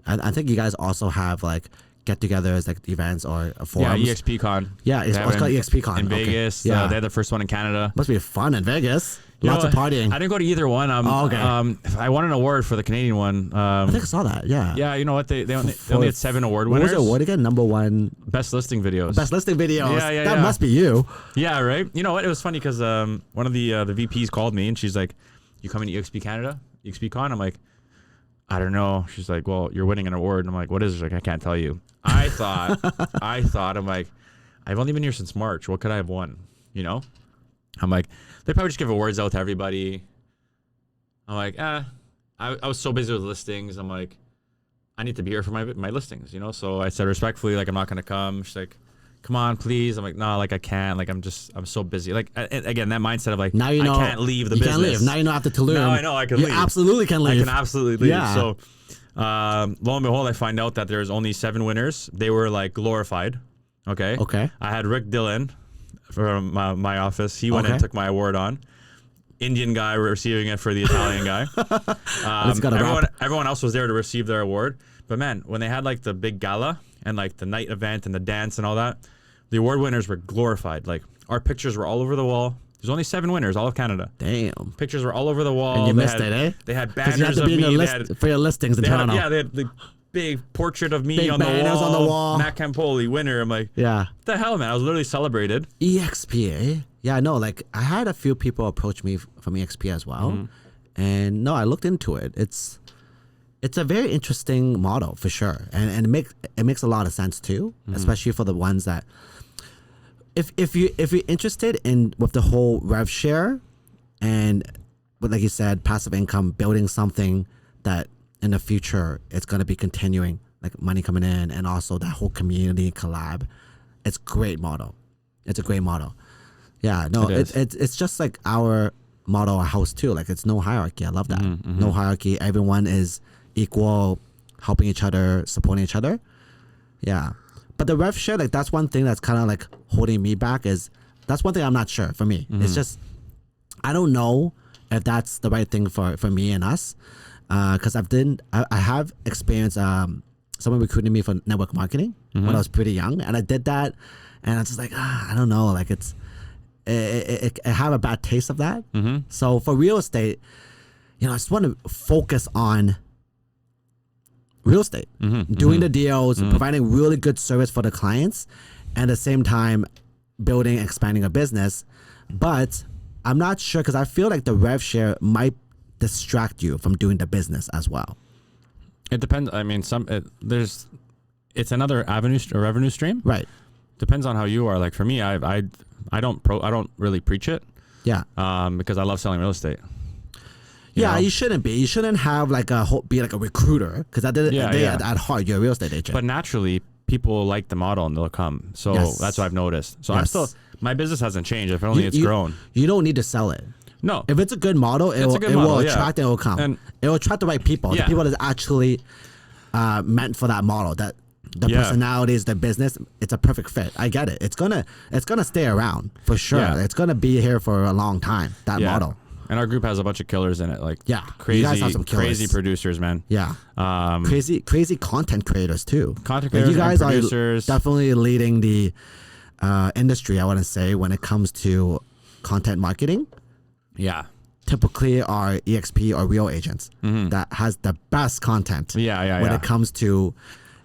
I think you guys also have like get-togethers, like events or forums. Yeah, EXPCon. Yeah, it's called EXPCon. In Vegas. Yeah. They had the first one in Canada. Must be fun in Vegas. Lots of partying. I didn't go to either one. I won an award for the Canadian one. I think I saw that, yeah. Yeah, you know what? They only had 7 award winners. What was the award again? Number 1? Best listing videos. Best listing videos. Yeah. That must be you. Yeah, right? You know what? It was funny because one of the VPs called me and she's like, you coming to EXP Canada? EXPCon? I'm like, I don't know. She's like, well, you're winning an award. And I'm like, what is it? She's like, I can't tell you. I thought, I'm like, I've only been here since March. What could I have won? You know? I'm like, they probably just give awards out to everybody. I'm like, I was so busy with listings. I'm like, I need to be here for my listings, you know? So I said respectfully, like, I'm not going to come. She's like, come on, please. I'm like, no, like I can't. Like, I'm so busy. Like, again, that mindset of like, now you know, I can't leave the business. You can't leave. Now you know after Tulum. Now I know I can leave. You absolutely can leave. I can absolutely leave. Yeah. So lo and behold, I find out that there's only 7 winners. They were like glorified. Okay. I had Rick Dillon from my office. He went and took my award on. Indian guy receiving it for the Italian guy. Everyone else was there to receive their award. But man, when they had like the big gala and like the night event and the dance and all that, the award winners were glorified. Like our pictures were all over the wall. There's only 7 winners, all of Canada. Damn. Pictures were all over the wall. And you missed it, eh? They had banners of me. For your listings in Toronto. They had the big portrait of me on the wall. Matt Campoli, winner. I'm like, what the hell, man? I was literally celebrated. EXP, eh? Yeah, no, like I had a few people approach me from EXP as well. And no, I looked into it. It's a very interesting model for sure. And it makes a lot of sense too, especially for the ones that if you're interested in with the whole rev share and like you said, passive income, building something that in the future it's going to be continuing, like money coming in, and also that whole community collab. It's a great model. It's a great model. Yeah, no, it's just like our model, our house too. Like it's no hierarchy. I love that. No hierarchy. Everyone is equal, helping each other, supporting each other. Yeah. But the rev share, like that's one thing that's kind of like holding me back. That's one thing I'm not sure for me. It's just, I don't know if that's the right thing for me and us. Because I have experienced someone recruiting me for network marketing when I was pretty young, and I did that, and I was just like, I don't know, like I have a bad taste of that. So for real estate, you know, I just want to focus on real estate, doing the deals, providing really good service for the clients, and at the same time building, expanding a business. But I'm not sure because I feel like the rev share might distract you from doing the business as well. It depends. I mean, it's another revenue stream. Right. Depends on how you are. Like for me, I don't really preach it. Yeah. Because I love selling real estate. You know? You shouldn't be. You shouldn't have like be like a recruiter because at heart you're a real estate agent. But naturally, people like the model and they'll come. So that's what I've noticed. So my business hasn't changed. If only it's grown. You don't need to sell it. No. If it's a good model, it will attract and it will come. And it will attract the right people. The people that's actually meant for that model. That the personalities, the business, it's a perfect fit. I get it. It's gonna stay around for sure. Yeah. It's gonna be here for a long time. That model. And our group has a bunch of killers in it. Like crazy, you guys have some crazy producers, man. Yeah. Crazy content creators too. Content creators, you guys are definitely leading the industry. I want to say when it comes to content marketing. Yeah. Typically are EXP or real agents that has the best content when it comes to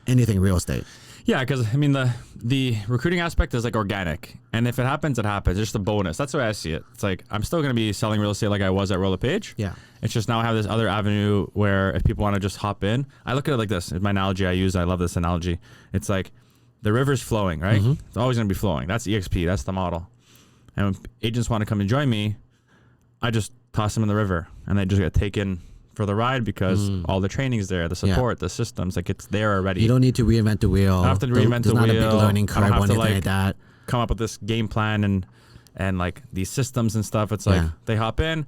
anything real estate. Yeah, because I mean the recruiting aspect is like organic, and if it happens, it happens. It's just a bonus. That's the way I see it. It's like I'm still going to be selling real estate like I was at Roll a Page. Yeah. It's just now I have this other avenue where if people want to just hop in, I look at it like this. It's my analogy I use. I love this analogy. It's like the river's flowing, right? It's always going to be flowing. That's EXP. That's the model. And when agents want to come and join me, I just toss them in the river, and they just get taken for the ride because all the training's there, the support, the systems, like it's there already. You don't need to reinvent the wheel. I don't have to reinvent the wheel. There's not a big learning curve or anything like that. Come up with this game plan and like these systems and stuff. It's like they hop in,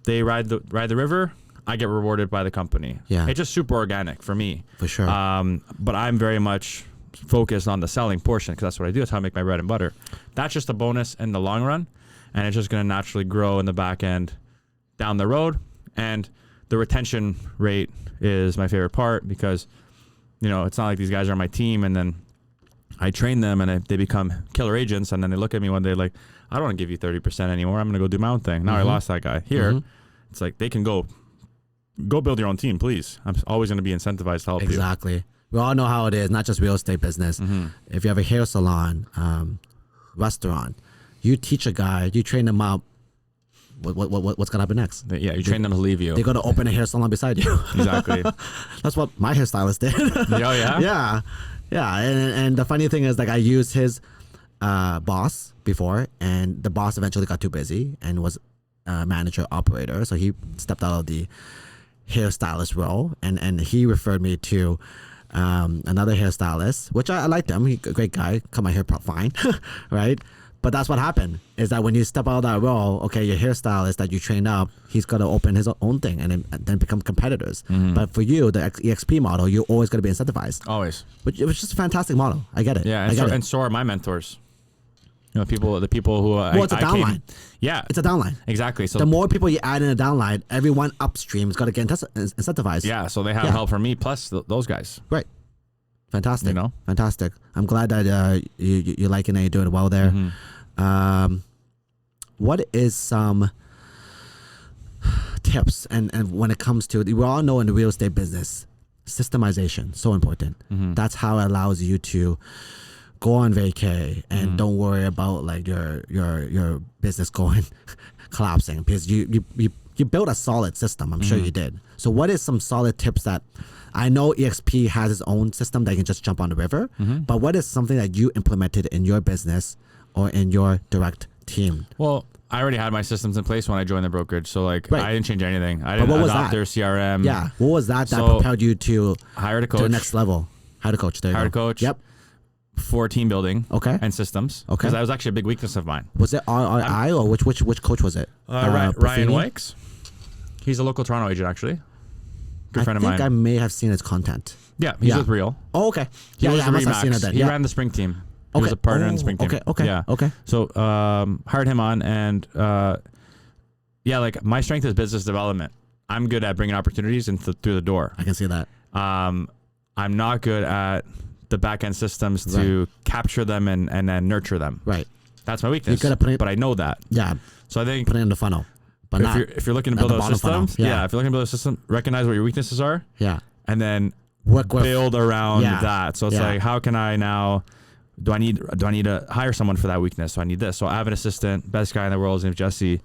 they ride the river. I get rewarded by the company. Yeah, it's just super organic for me. For sure. But I'm very much focused on the selling portion because that's what I do. That's how I make my bread and butter. That's just a bonus in the long run, and it's just going to naturally grow in the back end down the road. And the retention rate is my favorite part because, you know, it's not like these guys are on my team and then I train them and they become killer agents and then they look at me one day like, I don't want to give you 30% anymore. I'm going to go do my own thing. Now I lost that guy. Here, it's like they can go build your own team, please. I'm always going to be incentivized to help you. Exactly. We all know how it is, not just real estate business. If you have a hair salon, restaurant, you teach a guy, you train them up, what's gonna happen next? Yeah, you train them to leave you. They're gonna open a hair salon beside you. Exactly. That's what my hairstylist did. Oh yeah. Yeah. And the funny thing is, like, I used his boss before, and the boss eventually got too busy and was manager operator, so he stepped out of the hairstylist role, and he referred me to another hairstylist, which I liked him. He's a great guy, cut my hair fine, right? But that's what happened, is that when you step out of that role, okay, your hairstylist that you trained up, he's got to open his own thing and then become competitors. But for you, the EXP model, you're always going to be incentivized. Always. Which is just a fantastic model. I get it. Yeah, and so are my mentors. You know, the people who it's a downline. Yeah, it's a downline. Exactly. So the more people you add in a downline, everyone upstream is going to get incentivized. Yeah, so they have help from me plus those guys. Right. Fantastic. You know, fantastic. I'm glad that you're liking it. You're doing well there. What is some tips and when it comes to, we all know in the real estate business, systemization so important. That's how it allows you to go on vacay and don't worry about like your business going collapsing, because you built a solid system. I'm sure you did. So what is some solid tips that, I know EXP has its own system that you can just jump on the river, but what is something that you implemented in your business or in your direct team? Well, I already had my systems in place when I joined the brokerage, so like I didn't change anything. I didn't adopt their CRM. Yeah, what was that propelled you to hire a coach, to the next level? Hired a coach. There you go. Hired a coach. Yep. For team building. Okay. And systems. Okay. Because that was actually a big weakness of mine. Was it RRI or which coach was it? Ryan Wikes. He's a local Toronto agent, actually. Good friend of mine. I think I may have seen his content. Yeah, he's with Real. Oh, okay. He was I must have seen it then. He ran the spring team. He was a partner in the spring team. Okay. Yeah. Okay. So hired him on, and like my strength is business development. I'm good at bringing opportunities through the door. I can see that. I'm not good at the back end systems to capture them and then nurture them. Right. That's my weakness. But I know that. Yeah. So I think put it in the funnel. But if you're looking to build those systems, if you're looking to build a system, recognize what your weaknesses are. Yeah. And then build around that. So it's like, how can I now? Do I need to hire someone for that weakness? So I need this. So I have an assistant, best guy in the world, his name's Jesse,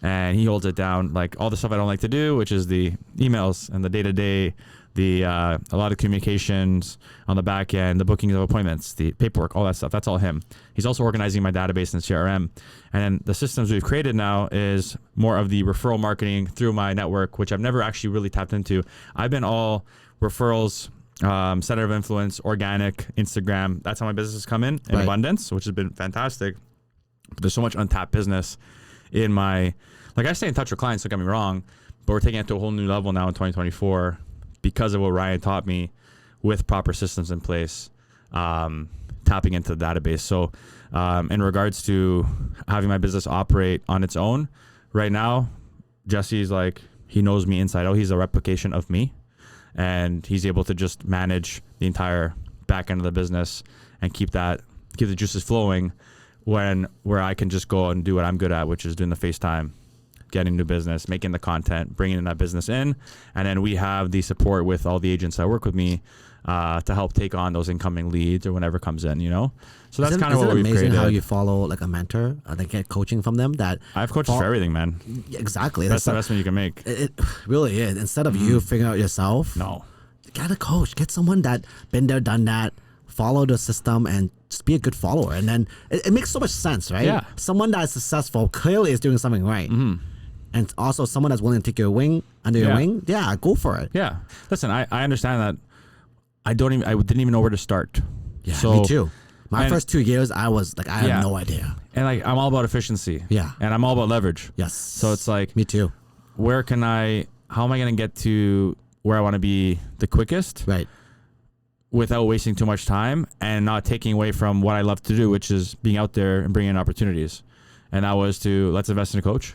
and he holds it down, like all the stuff I don't like to do, which is the emails and the day-to-day, a lot of communications on the back end, the bookings of appointments, the paperwork, all that stuff. That's all him. He's also organizing my database and CRM. And then the systems we've created now is more of the referral marketing through my network, which I've never actually really tapped into. I've been all referrals, center of influence, organic, Instagram. That's how my business has come in abundance, which has been fantastic. But there's so much untapped business in my, like I stay in touch with clients, don't get me wrong, but we're taking it to a whole new level now in 2024 because of what Ryan taught me with proper systems in place, tapping into the database. So in regards to having my business operate on its own, right now, Jesse's like, he knows me inside out. He's a replication of me. And he's able to just manage the entire back end of the business and keep the juices flowing where I can just go and do what I'm good at, which is doing the FaceTime, getting new business, making the content, bringing that business in. And then we have the support with all the agents that work with me to help take on those incoming leads or whenever comes in, you know? So that's kind of what we've created. Isn't it amazing how you follow like a mentor, like get coaching from them? That I've coached for everything, man. Exactly. That's the investment you can make. It really is. Instead of you figuring out yourself, get a coach, get someone that been there, done that, follow the system and just be a good follower. And then it makes so much sense, right? Yeah. Someone that is successful clearly is doing something right. and also someone that's willing to take your under your wing, go for it. Yeah. Listen, I understand that. I didn't even know where to start. Yeah, so, me too. My first 2 years, I was like, I had no idea. And like, I'm all about efficiency. Yeah. And I'm all about leverage. Yes. So it's like, me too. How am I going to get to where I want to be the quickest? Right. Without wasting too much time and not taking away from what I love to do, which is being out there and bringing in opportunities. And that was let's invest in a coach.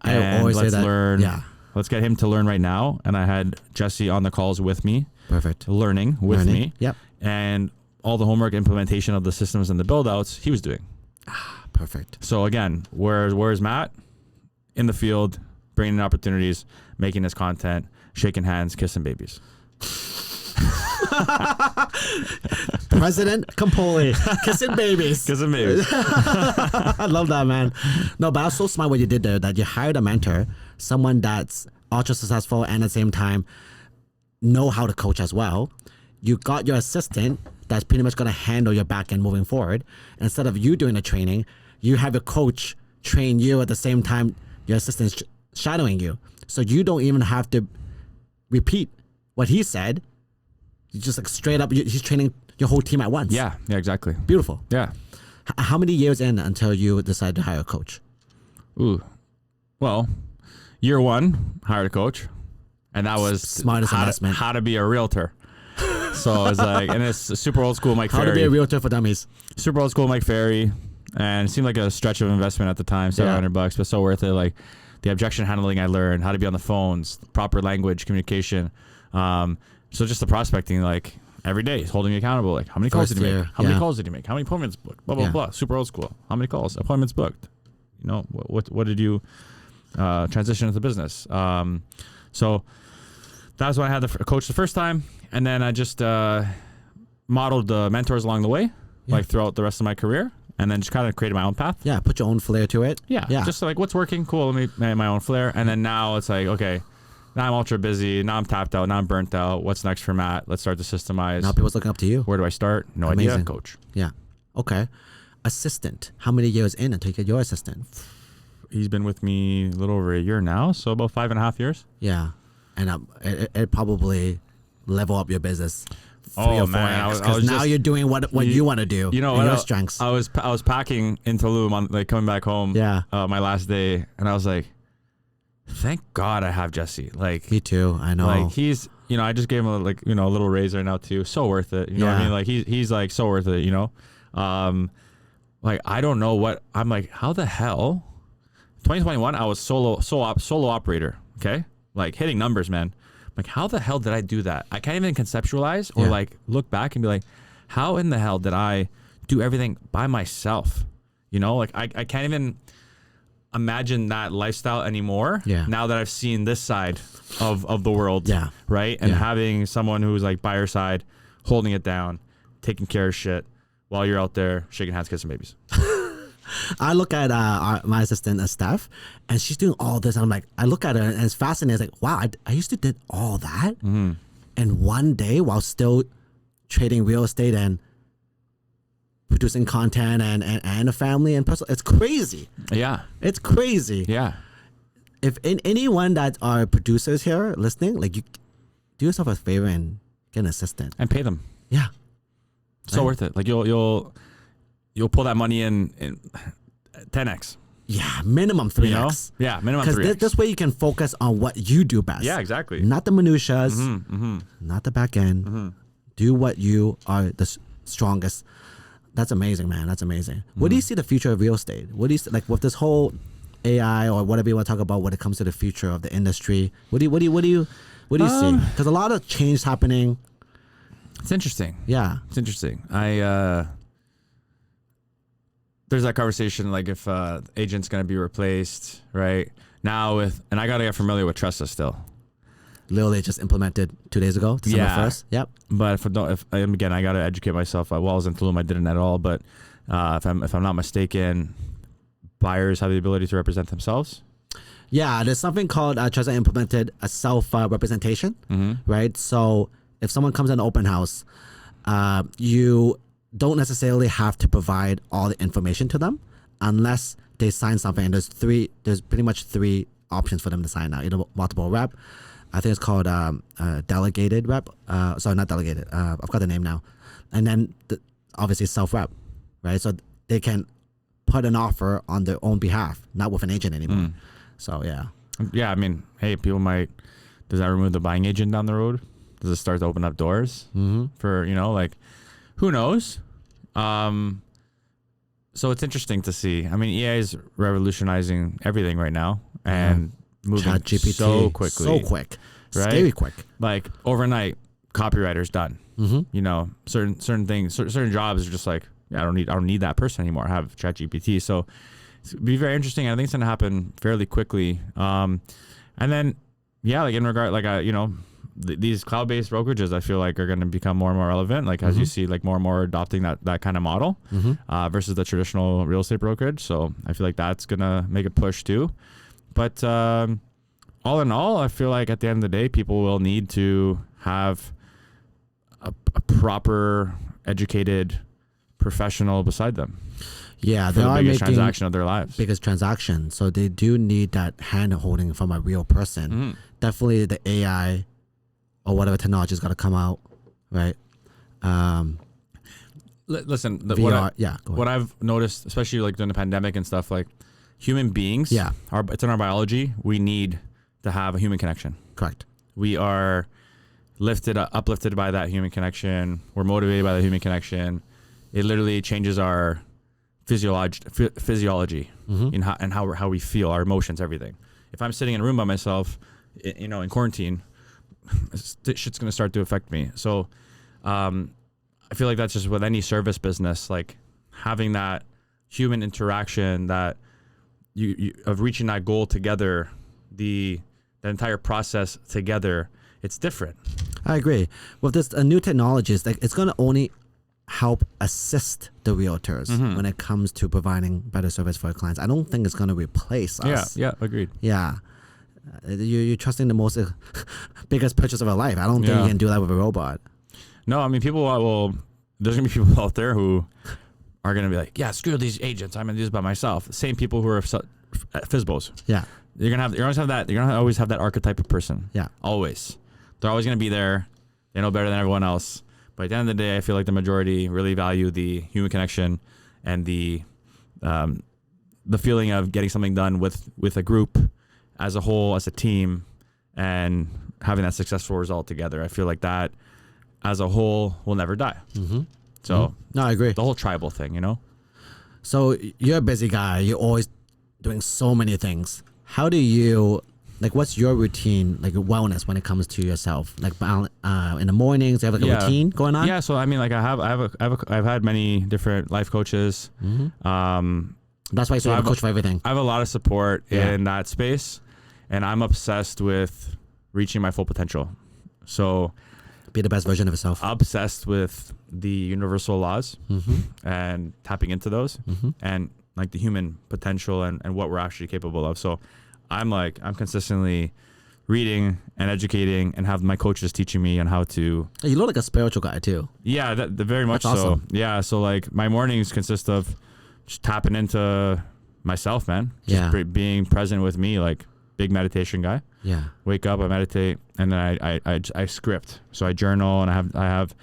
I always say that. Learn. Yeah. Let's get him to learn right now. And I had Jesse on the calls with me. Perfect. Learning with me. Yep. And all the homework implementation of the systems and the build outs, he was doing. Perfect. So again, where's Matt? In the field, bringing in opportunities, making his content, shaking hands, kissing babies. President Campoli, kissing babies. Kissing babies. I love that, man. No, but I was so smart what you did there, that you hired a mentor, someone that's ultra successful and at the same time know how to coach as well. You got your assistant that's pretty much going to handle your back end moving forward. Instead of you doing the training, you have your coach train you at the same time your assistant's shadowing you. So you don't even have to repeat what he said. You just like straight up, he's training your whole team at once. Yeah, exactly. Beautiful. Yeah. How many years in until you decide to hire a coach? Ooh. Well, year 1, hired a coach. And that was smartest investment. How to be a realtor. So it was like, and it's super old school Mike Ferry. How to be a realtor for dummies. Super old school Mike Ferry. And it seemed like a stretch of investment at the time, $700, but so worth it. Like the objection handling I learned, how to be on the phones, proper language, communication. So just the prospecting, like every day, he's holding me accountable. Like how many calls did he make? How many calls did he make? How many appointments booked? Blah, blah, blah. Super old school. How many calls? Appointments booked. You know, what did you transition into business? So that was when I had the coach the first time. And then I just modeled the mentors along the way, like throughout the rest of my career. And then just kind of created my own path. Yeah, put your own flair to it. Yeah. Just like what's working, cool, let me make my own flair. And then now it's like, okay, now I'm ultra busy. Now I'm tapped out. Now I'm burnt out. What's next for Matt? Let's start to systemize. Now people's looking up to you. Where do I start? No idea, coach. Yeah. Okay. Assistant. How many years in until you get your assistant? He's been with me a little over a year now, so about 5.5 years. Yeah. And it probably level up your business. Oh man, because now you're doing what you want to do. You know what? Your strengths. I was packing in Tulum on like coming back home. Yeah. My last day, and I was like, thank God I have Jesse. Like me too. I know. Like he's, I just gave him a little raise right now too. So worth it. You know what I mean? Like he's like so worth it. Like I don't know what I'm like. How the hell? 2021, I was solo operator. Okay, like hitting numbers, man. Like, how the hell did I do that? I can't even conceptualize or like look back and be like, how in the hell did I do everything by myself? Like I can't even imagine that lifestyle anymore. Yeah. Now that I've seen this side of the world. Yeah. Right. And having someone who's like by your side, holding it down, taking care of shit while you're out there shaking hands, kissing babies. I look at my assistant Steph, and she's doing all this. And I'm like, I look at her, and it's fascinating. It's like, wow, I used to did all that, and one day while still trading real estate and producing content and a family and personal, it's crazy. Yeah, it's crazy. Yeah. If anyone that are producers here listening, like you do yourself a favor and get an assistant and pay them. Yeah, so worth it. Like you'll pull that money in 10x. Yeah, minimum 3x. Yeah, minimum 3x. Because this way you can focus on what you do best. Yeah, exactly. Not the minutiae, not the back end. Do what you are the strongest. That's amazing, man. That's amazing. What do you see the future of real estate? What do you see, like with this whole AI or whatever you want to talk about when it comes to the future of the industry? What do you see? Because a lot of change happening. It's interesting. Yeah, it's interesting. There's that conversation like if agent's gonna be replaced right now and I gotta get familiar with Tressa still. Literally just implemented 2 days ago, December 1st. Yep. But if I gotta educate myself. While I was in Tulum, I didn't at all. But if I'm not mistaken, buyers have the ability to represent themselves. Yeah, there's something called Tressa implemented a self representation, right? So if someone comes in an open house, you don't necessarily have to provide all the information to them unless they sign something. And there's pretty much three options for them to sign now. Either multiple rep, I think it's called delegated rep. Sorry, not delegated. I've got the name now. And then obviously self rep, right? So they can put an offer on their own behalf, not with an agent anymore. So yeah. Yeah, I mean, hey, people might. Does that remove the buying agent down the road? Does it start to open up doors for, you know, like, who knows? So it's interesting to see. I mean, EA is revolutionizing everything right now and moving ChatGPT, so quickly. So quick. Right? Scary quick. Like overnight, copywriter's done. You know, certain things, certain jobs are just like, yeah, I don't need that person anymore. I have ChatGPT. So it's be very interesting. I think it's going to happen fairly quickly. And then, yeah, like in regard, like, you know, these cloud-based brokerages, I feel like are going to become more and more relevant. Like as you see, like more and more adopting that kind of model versus the traditional real estate brokerage. So I feel like that's going to make a push too. But all in all, I feel like at the end of the day, people will need to have a proper, educated professional beside them. Yeah, for they the are biggest making transaction of their lives. biggest transaction. So they do need that hand holding from a real person. Definitely the AI or whatever technology's got to come out, right? Listen, VR, what I've noticed, especially like during the pandemic and stuff, like human beings, it's in our biology. We need to have a human connection. Correct. We are uplifted by that human connection. We're motivated by the human connection. It literally changes our physiology in how we feel, our emotions, everything. If I'm sitting in a room by myself, you know, in quarantine, shit's gonna start to affect me. So I feel like that's just with any service business, like having that human interaction, that you of reaching that goal together, the entire process together, it's different. I agree. With this new technologies, like it's gonna only help assist the realtors when it comes to providing better service for our clients. I don't think it's gonna replace us. Yeah, agreed. Yeah. You're trusting the most biggest purchase of our life. I don't think you can do that with a robot. No, I mean, there's going to be people out there who are going to be like, yeah, screw these agents. I'm going to do this by myself. The same people who are FSBOs. Yeah. You're going to always have that archetype of person. Yeah. Always. They're always going to be there. They know better than everyone else. But at the end of the day, I feel like the majority really value the human connection and the feeling of getting something done with a group, as a whole, as a team, and having that successful result together. I feel like that as a whole will never die. So no, I agree. The whole tribal thing, you know? So you're a busy guy. You're always doing so many things. How do you, like, what's your routine, like wellness when it comes to yourself? Like in the mornings, do you have like a routine going on? Yeah. So I mean, like I've had many different life coaches. That's why you have a coach for everything. I have a lot of support in that space. And I'm obsessed with reaching my full potential. So be the best version of yourself. Obsessed with the universal laws and tapping into those and like the human potential and what we're actually capable of. So I'm consistently reading and educating and have my coaches teaching me on how to. You look like a spiritual guy too. Yeah, very much That's awesome. so. Yeah, so like my mornings consist of just tapping into myself, man. Just being present with me, like. Big meditation guy. Yeah. Wake up, I meditate, and then I script. So I journal, and I have.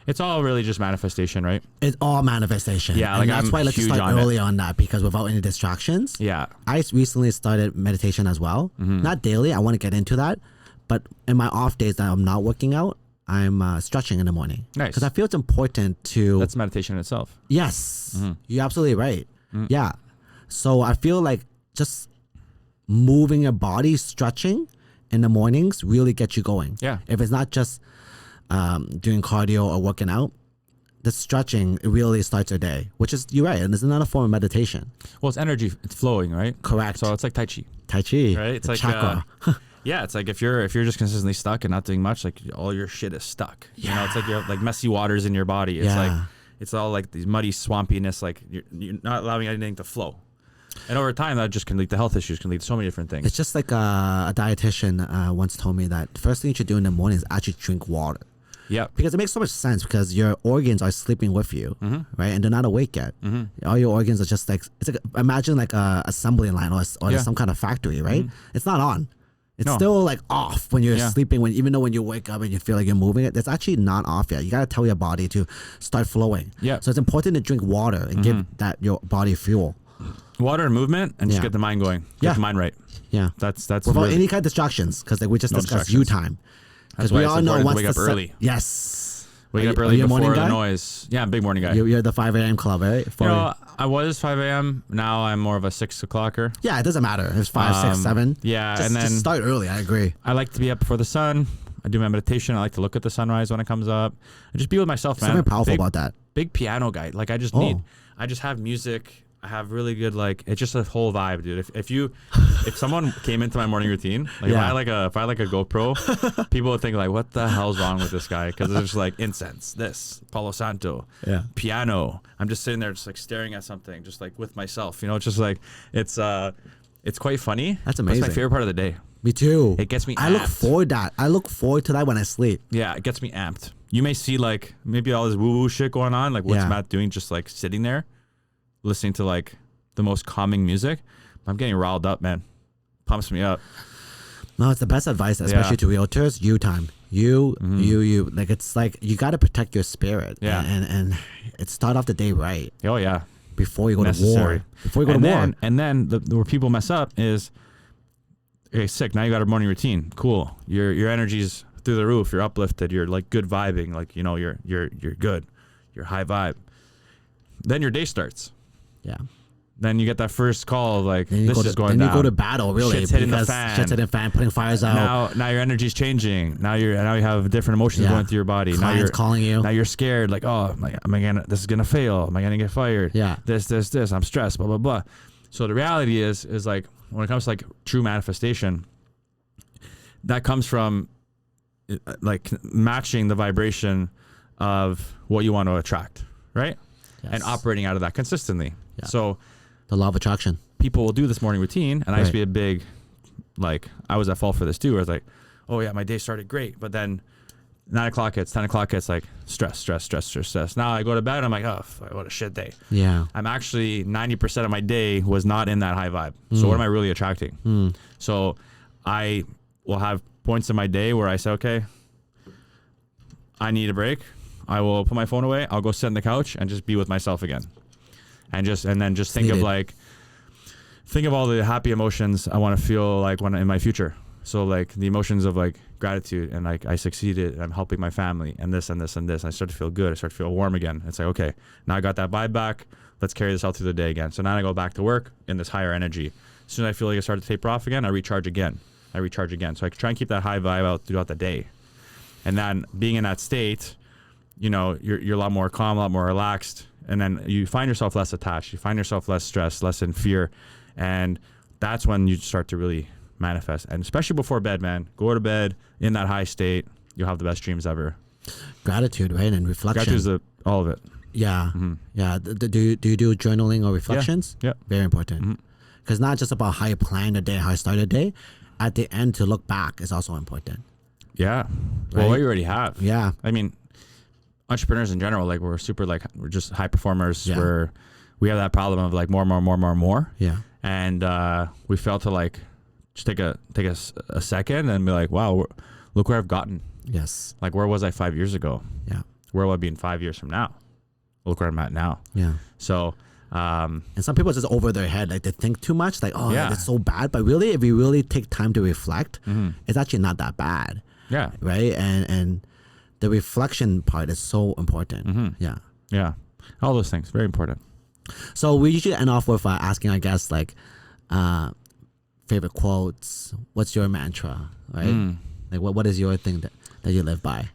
It's all really just manifestation, right? It's all manifestation. Yeah, and that's why let's start early on that, because without any distractions. Yeah. I recently started meditation as well. Not daily. I want to get into that, but in my off days that I'm not working out, I'm stretching in the morning. Nice. Because I feel it's important to. That's meditation in itself. Yes. You're absolutely right. Yeah. So I feel like just moving your body, stretching in the mornings really gets you going. Yeah. If it's not just doing cardio or working out, the stretching really starts your day, which is, you're right, and it's another form of meditation. Well, it's energy, it's flowing, right? Correct. So it's like Tai Chi. Tai Chi. Right? It's like chakra. Yeah, it's like if you're just consistently stuck and not doing much, like all your shit is stuck. Yeah. You know, it's like you're like messy waters in your body. It's like it's all like these muddy swampiness, like you're not allowing anything to flow. And over time, that just can lead to health issues, can lead to so many different things. It's just like a dietitian once told me that the first thing you should do in the morning is actually drink water. Yep. Because it makes so much sense because your organs are sleeping with you, right? And they're not awake yet. All your organs are just like, it's like, imagine like a assembly line or some kind of factory, right? It's not on. It's still like off when you're sleeping, even though when you wake up and you feel like you're moving it, it's actually not off yet. You got to tell your body to start flowing. Yeah. So it's important to drink water and give your body fuel. Water and movement and just get the mind going. Get the mind right. Yeah. That's without really, any kind of distractions, because like we just discussed you time. Because we all know once wake up early. Yes. Wake up early before the noise. Yeah, I'm a big morning guy. You're the 5 a.m. club, right? I was 5 a.m. Now I'm more of a 6 o'clocker. Yeah, it doesn't matter. It's 5, 6, 7. Yeah, and then just start early. I agree. I like to be up before the sun. I do my meditation. I like to look at the sunrise when it comes up. I just be with myself, man. Something powerful about that. Big piano guy. Like I just have music. I have really good, like, it's just a whole vibe, dude. If someone came into my morning routine, like if I had like a GoPro, people would think like, what the hell's wrong with this guy? Because there's like incense, this Palo Santo, piano. I'm just sitting there, just like staring at something, just like with myself. You know, it's just like it's quite funny. That's amazing. It's my favorite part of the day. Me too. It gets me. I look forward to that when I sleep. Yeah, it gets me amped. You may see like maybe all this woo woo shit going on, like what's Matt doing, just like sitting there, listening to like the most calming music. I'm getting riled up, man. Pumps me up. No, it's the best advice, especially to realtors. You time. You. Like it's like you got to protect your spirit. Yeah. And it start off the day right. Oh yeah. Before you go to war. Before you go to war. And then where people mess up is, okay, sick. Now you got a morning routine. Cool. Your energy's through the roof. You're uplifted. You're like good vibing. Like you know you're good. You're high vibe. Then your day starts. Yeah. Then you get that first call of like, this is going down. Then you go to battle, really. Shit's hitting the fan. Shit's hitting the fan, putting fires out. Now your energy's changing. Now you have different emotions going through your body. Clients now you're calling you. Now you're scared. Like, oh, this is gonna fail. Am I gonna get fired? Yeah. This. I'm stressed. Blah blah blah. So the reality is like when it comes to like true manifestation, that comes from like matching the vibration of what you want to attract, right? Yes. And operating out of that consistently. Yeah. So the law of attraction. People will do this morning routine, and I used to be a big, like, I was at fault for this too. I was like, oh yeah, my day started great, but then 9 o'clock hits, 10 o'clock hits, like stress. Now I go to bed, I'm like, oh, what a shit day. Yeah. I'm actually 90% of my day was not in that high vibe. So what am I really attracting? So I will have points in my day where I say, okay, I need a break. I will put my phone away. I'll go sit on the couch and just be with myself again. And then think of all the happy emotions I want to feel like when in my future. So like the emotions of like gratitude and like I succeeded and I'm helping my family and this and this and this. I start to feel good. I start to feel warm again. It's like, okay, now I got that vibe back. Let's carry this out through the day again. So now I go back to work in this higher energy. As soon as I feel like I start to taper off again, I recharge again. So I try and keep that high vibe out throughout the day. And then being in that state, you know, you're a lot more calm, a lot more relaxed. And then you find yourself less attached. You find yourself less stressed, less in fear. And that's when you start to really manifest. And especially before bed, man, go to bed in that high state. You'll have the best dreams ever. Gratitude, right? And reflection. Gratitude is all of it. Yeah. Yeah. Do you do journaling or reflections? Yeah. Very important. Because not just about how you plan the day, how you start the day. At the end, to look back is also important. Yeah. Right? Well, what you already have. Yeah. I mean, entrepreneurs in general, like we're just high performers. Yeah. We have that problem of like more. Yeah. And we fail to like just take a second and be like, wow, look where I've gotten. Yes. Like where was I 5 years ago? Yeah. Where will I be in 5 years from now? Look where I'm at now. Yeah. So and some people just over their head, like they think too much, like, oh, it's so bad. But really, if you really take time to reflect, it's actually not that bad. Yeah. Right. And the reflection part is so important. Yeah. Yeah. All those things, very important. So we usually end off with asking, I guess, like favorite quotes. What's your mantra, right? Like what is your thing that you live by?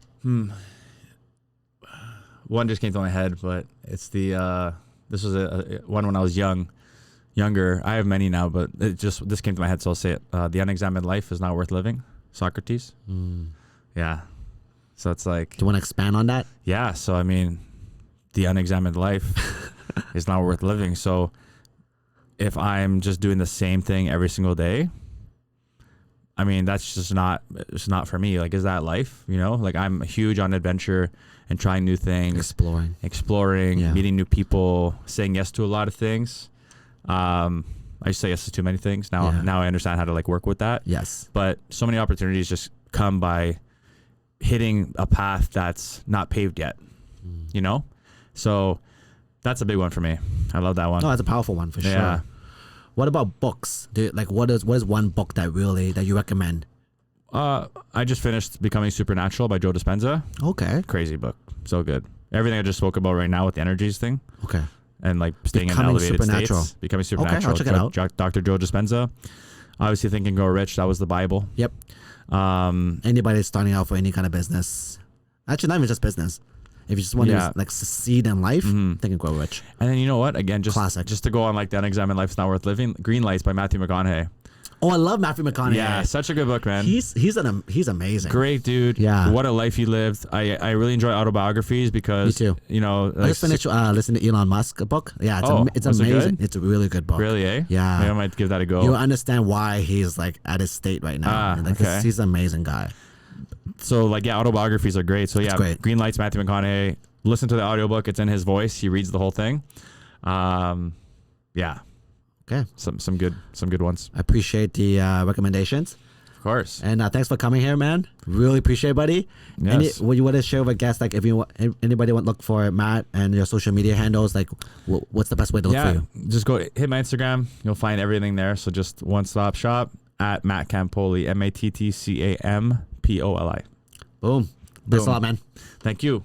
One just came to my head, but it's the this was a one when I was younger. I have many now, but this came to my head, so I'll say it. The unexamined life is not worth living. Socrates. Yeah. So it's like. Do you want to expand on that? Yeah. So I mean, the unexamined life is not worth living. So if I'm just doing the same thing every single day, I mean, that's just not, it's not for me. Like, is that life? You know, like I'm huge on adventure and trying new things, exploring, meeting new people, saying yes to a lot of things. I used to say yes to too many things. Now I understand how to like work with that. Yes. But so many opportunities just come by hitting a path that's not paved yet, you know? So that's a big one for me. I love that one. No, that's a powerful one for sure. What about books? What is one book that you recommend? I just finished Becoming Supernatural by Joe Dispenza. Okay. Crazy book. So good. Everything I just spoke about right now with the energies thing. Okay. And like staying in elevated states. Becoming Supernatural. Okay, I'll check it out. Dr. Joe Dispenza. Obviously Think and Grow Rich. That was the Bible. Yep. Anybody starting out for any kind of business. Actually, not even just business. If you just want to like succeed in life, Think and Grow Rich. And then you know what? Again, just classic. Just to go on like the Unexamined Life's Not Worth Living. Green Lights by Matthew McConaughey. Oh, I love Matthew McConaughey. Yeah, such a good book, man. He's amazing. Great dude. Yeah. What a life he lived. I really enjoy autobiographies because me too. You know, I just finished listening to Elon Musk book. Yeah, it's amazing. It's a really good book. Really, eh? Yeah. Maybe I might give that a go. You'll understand why he's like at his state right now. Okay. He's an amazing guy. So like autobiographies are great. So yeah, great. Green Lights, Matthew McConaughey. Listen to the audiobook. It's in his voice. He reads the whole thing. Yeah. Okay. Some good ones. I appreciate the recommendations. Of course. And thanks for coming here, man. Really appreciate it, buddy. Yes. What you want to share with guests? Like, if anybody want to look for Matt and your social media handles, like, what's the best way to look for you? Just go hit my Instagram. You'll find everything there. So just one-stop shop at Matt Campoli, MattCampoli. Boom. Thanks a lot, man. Thank you.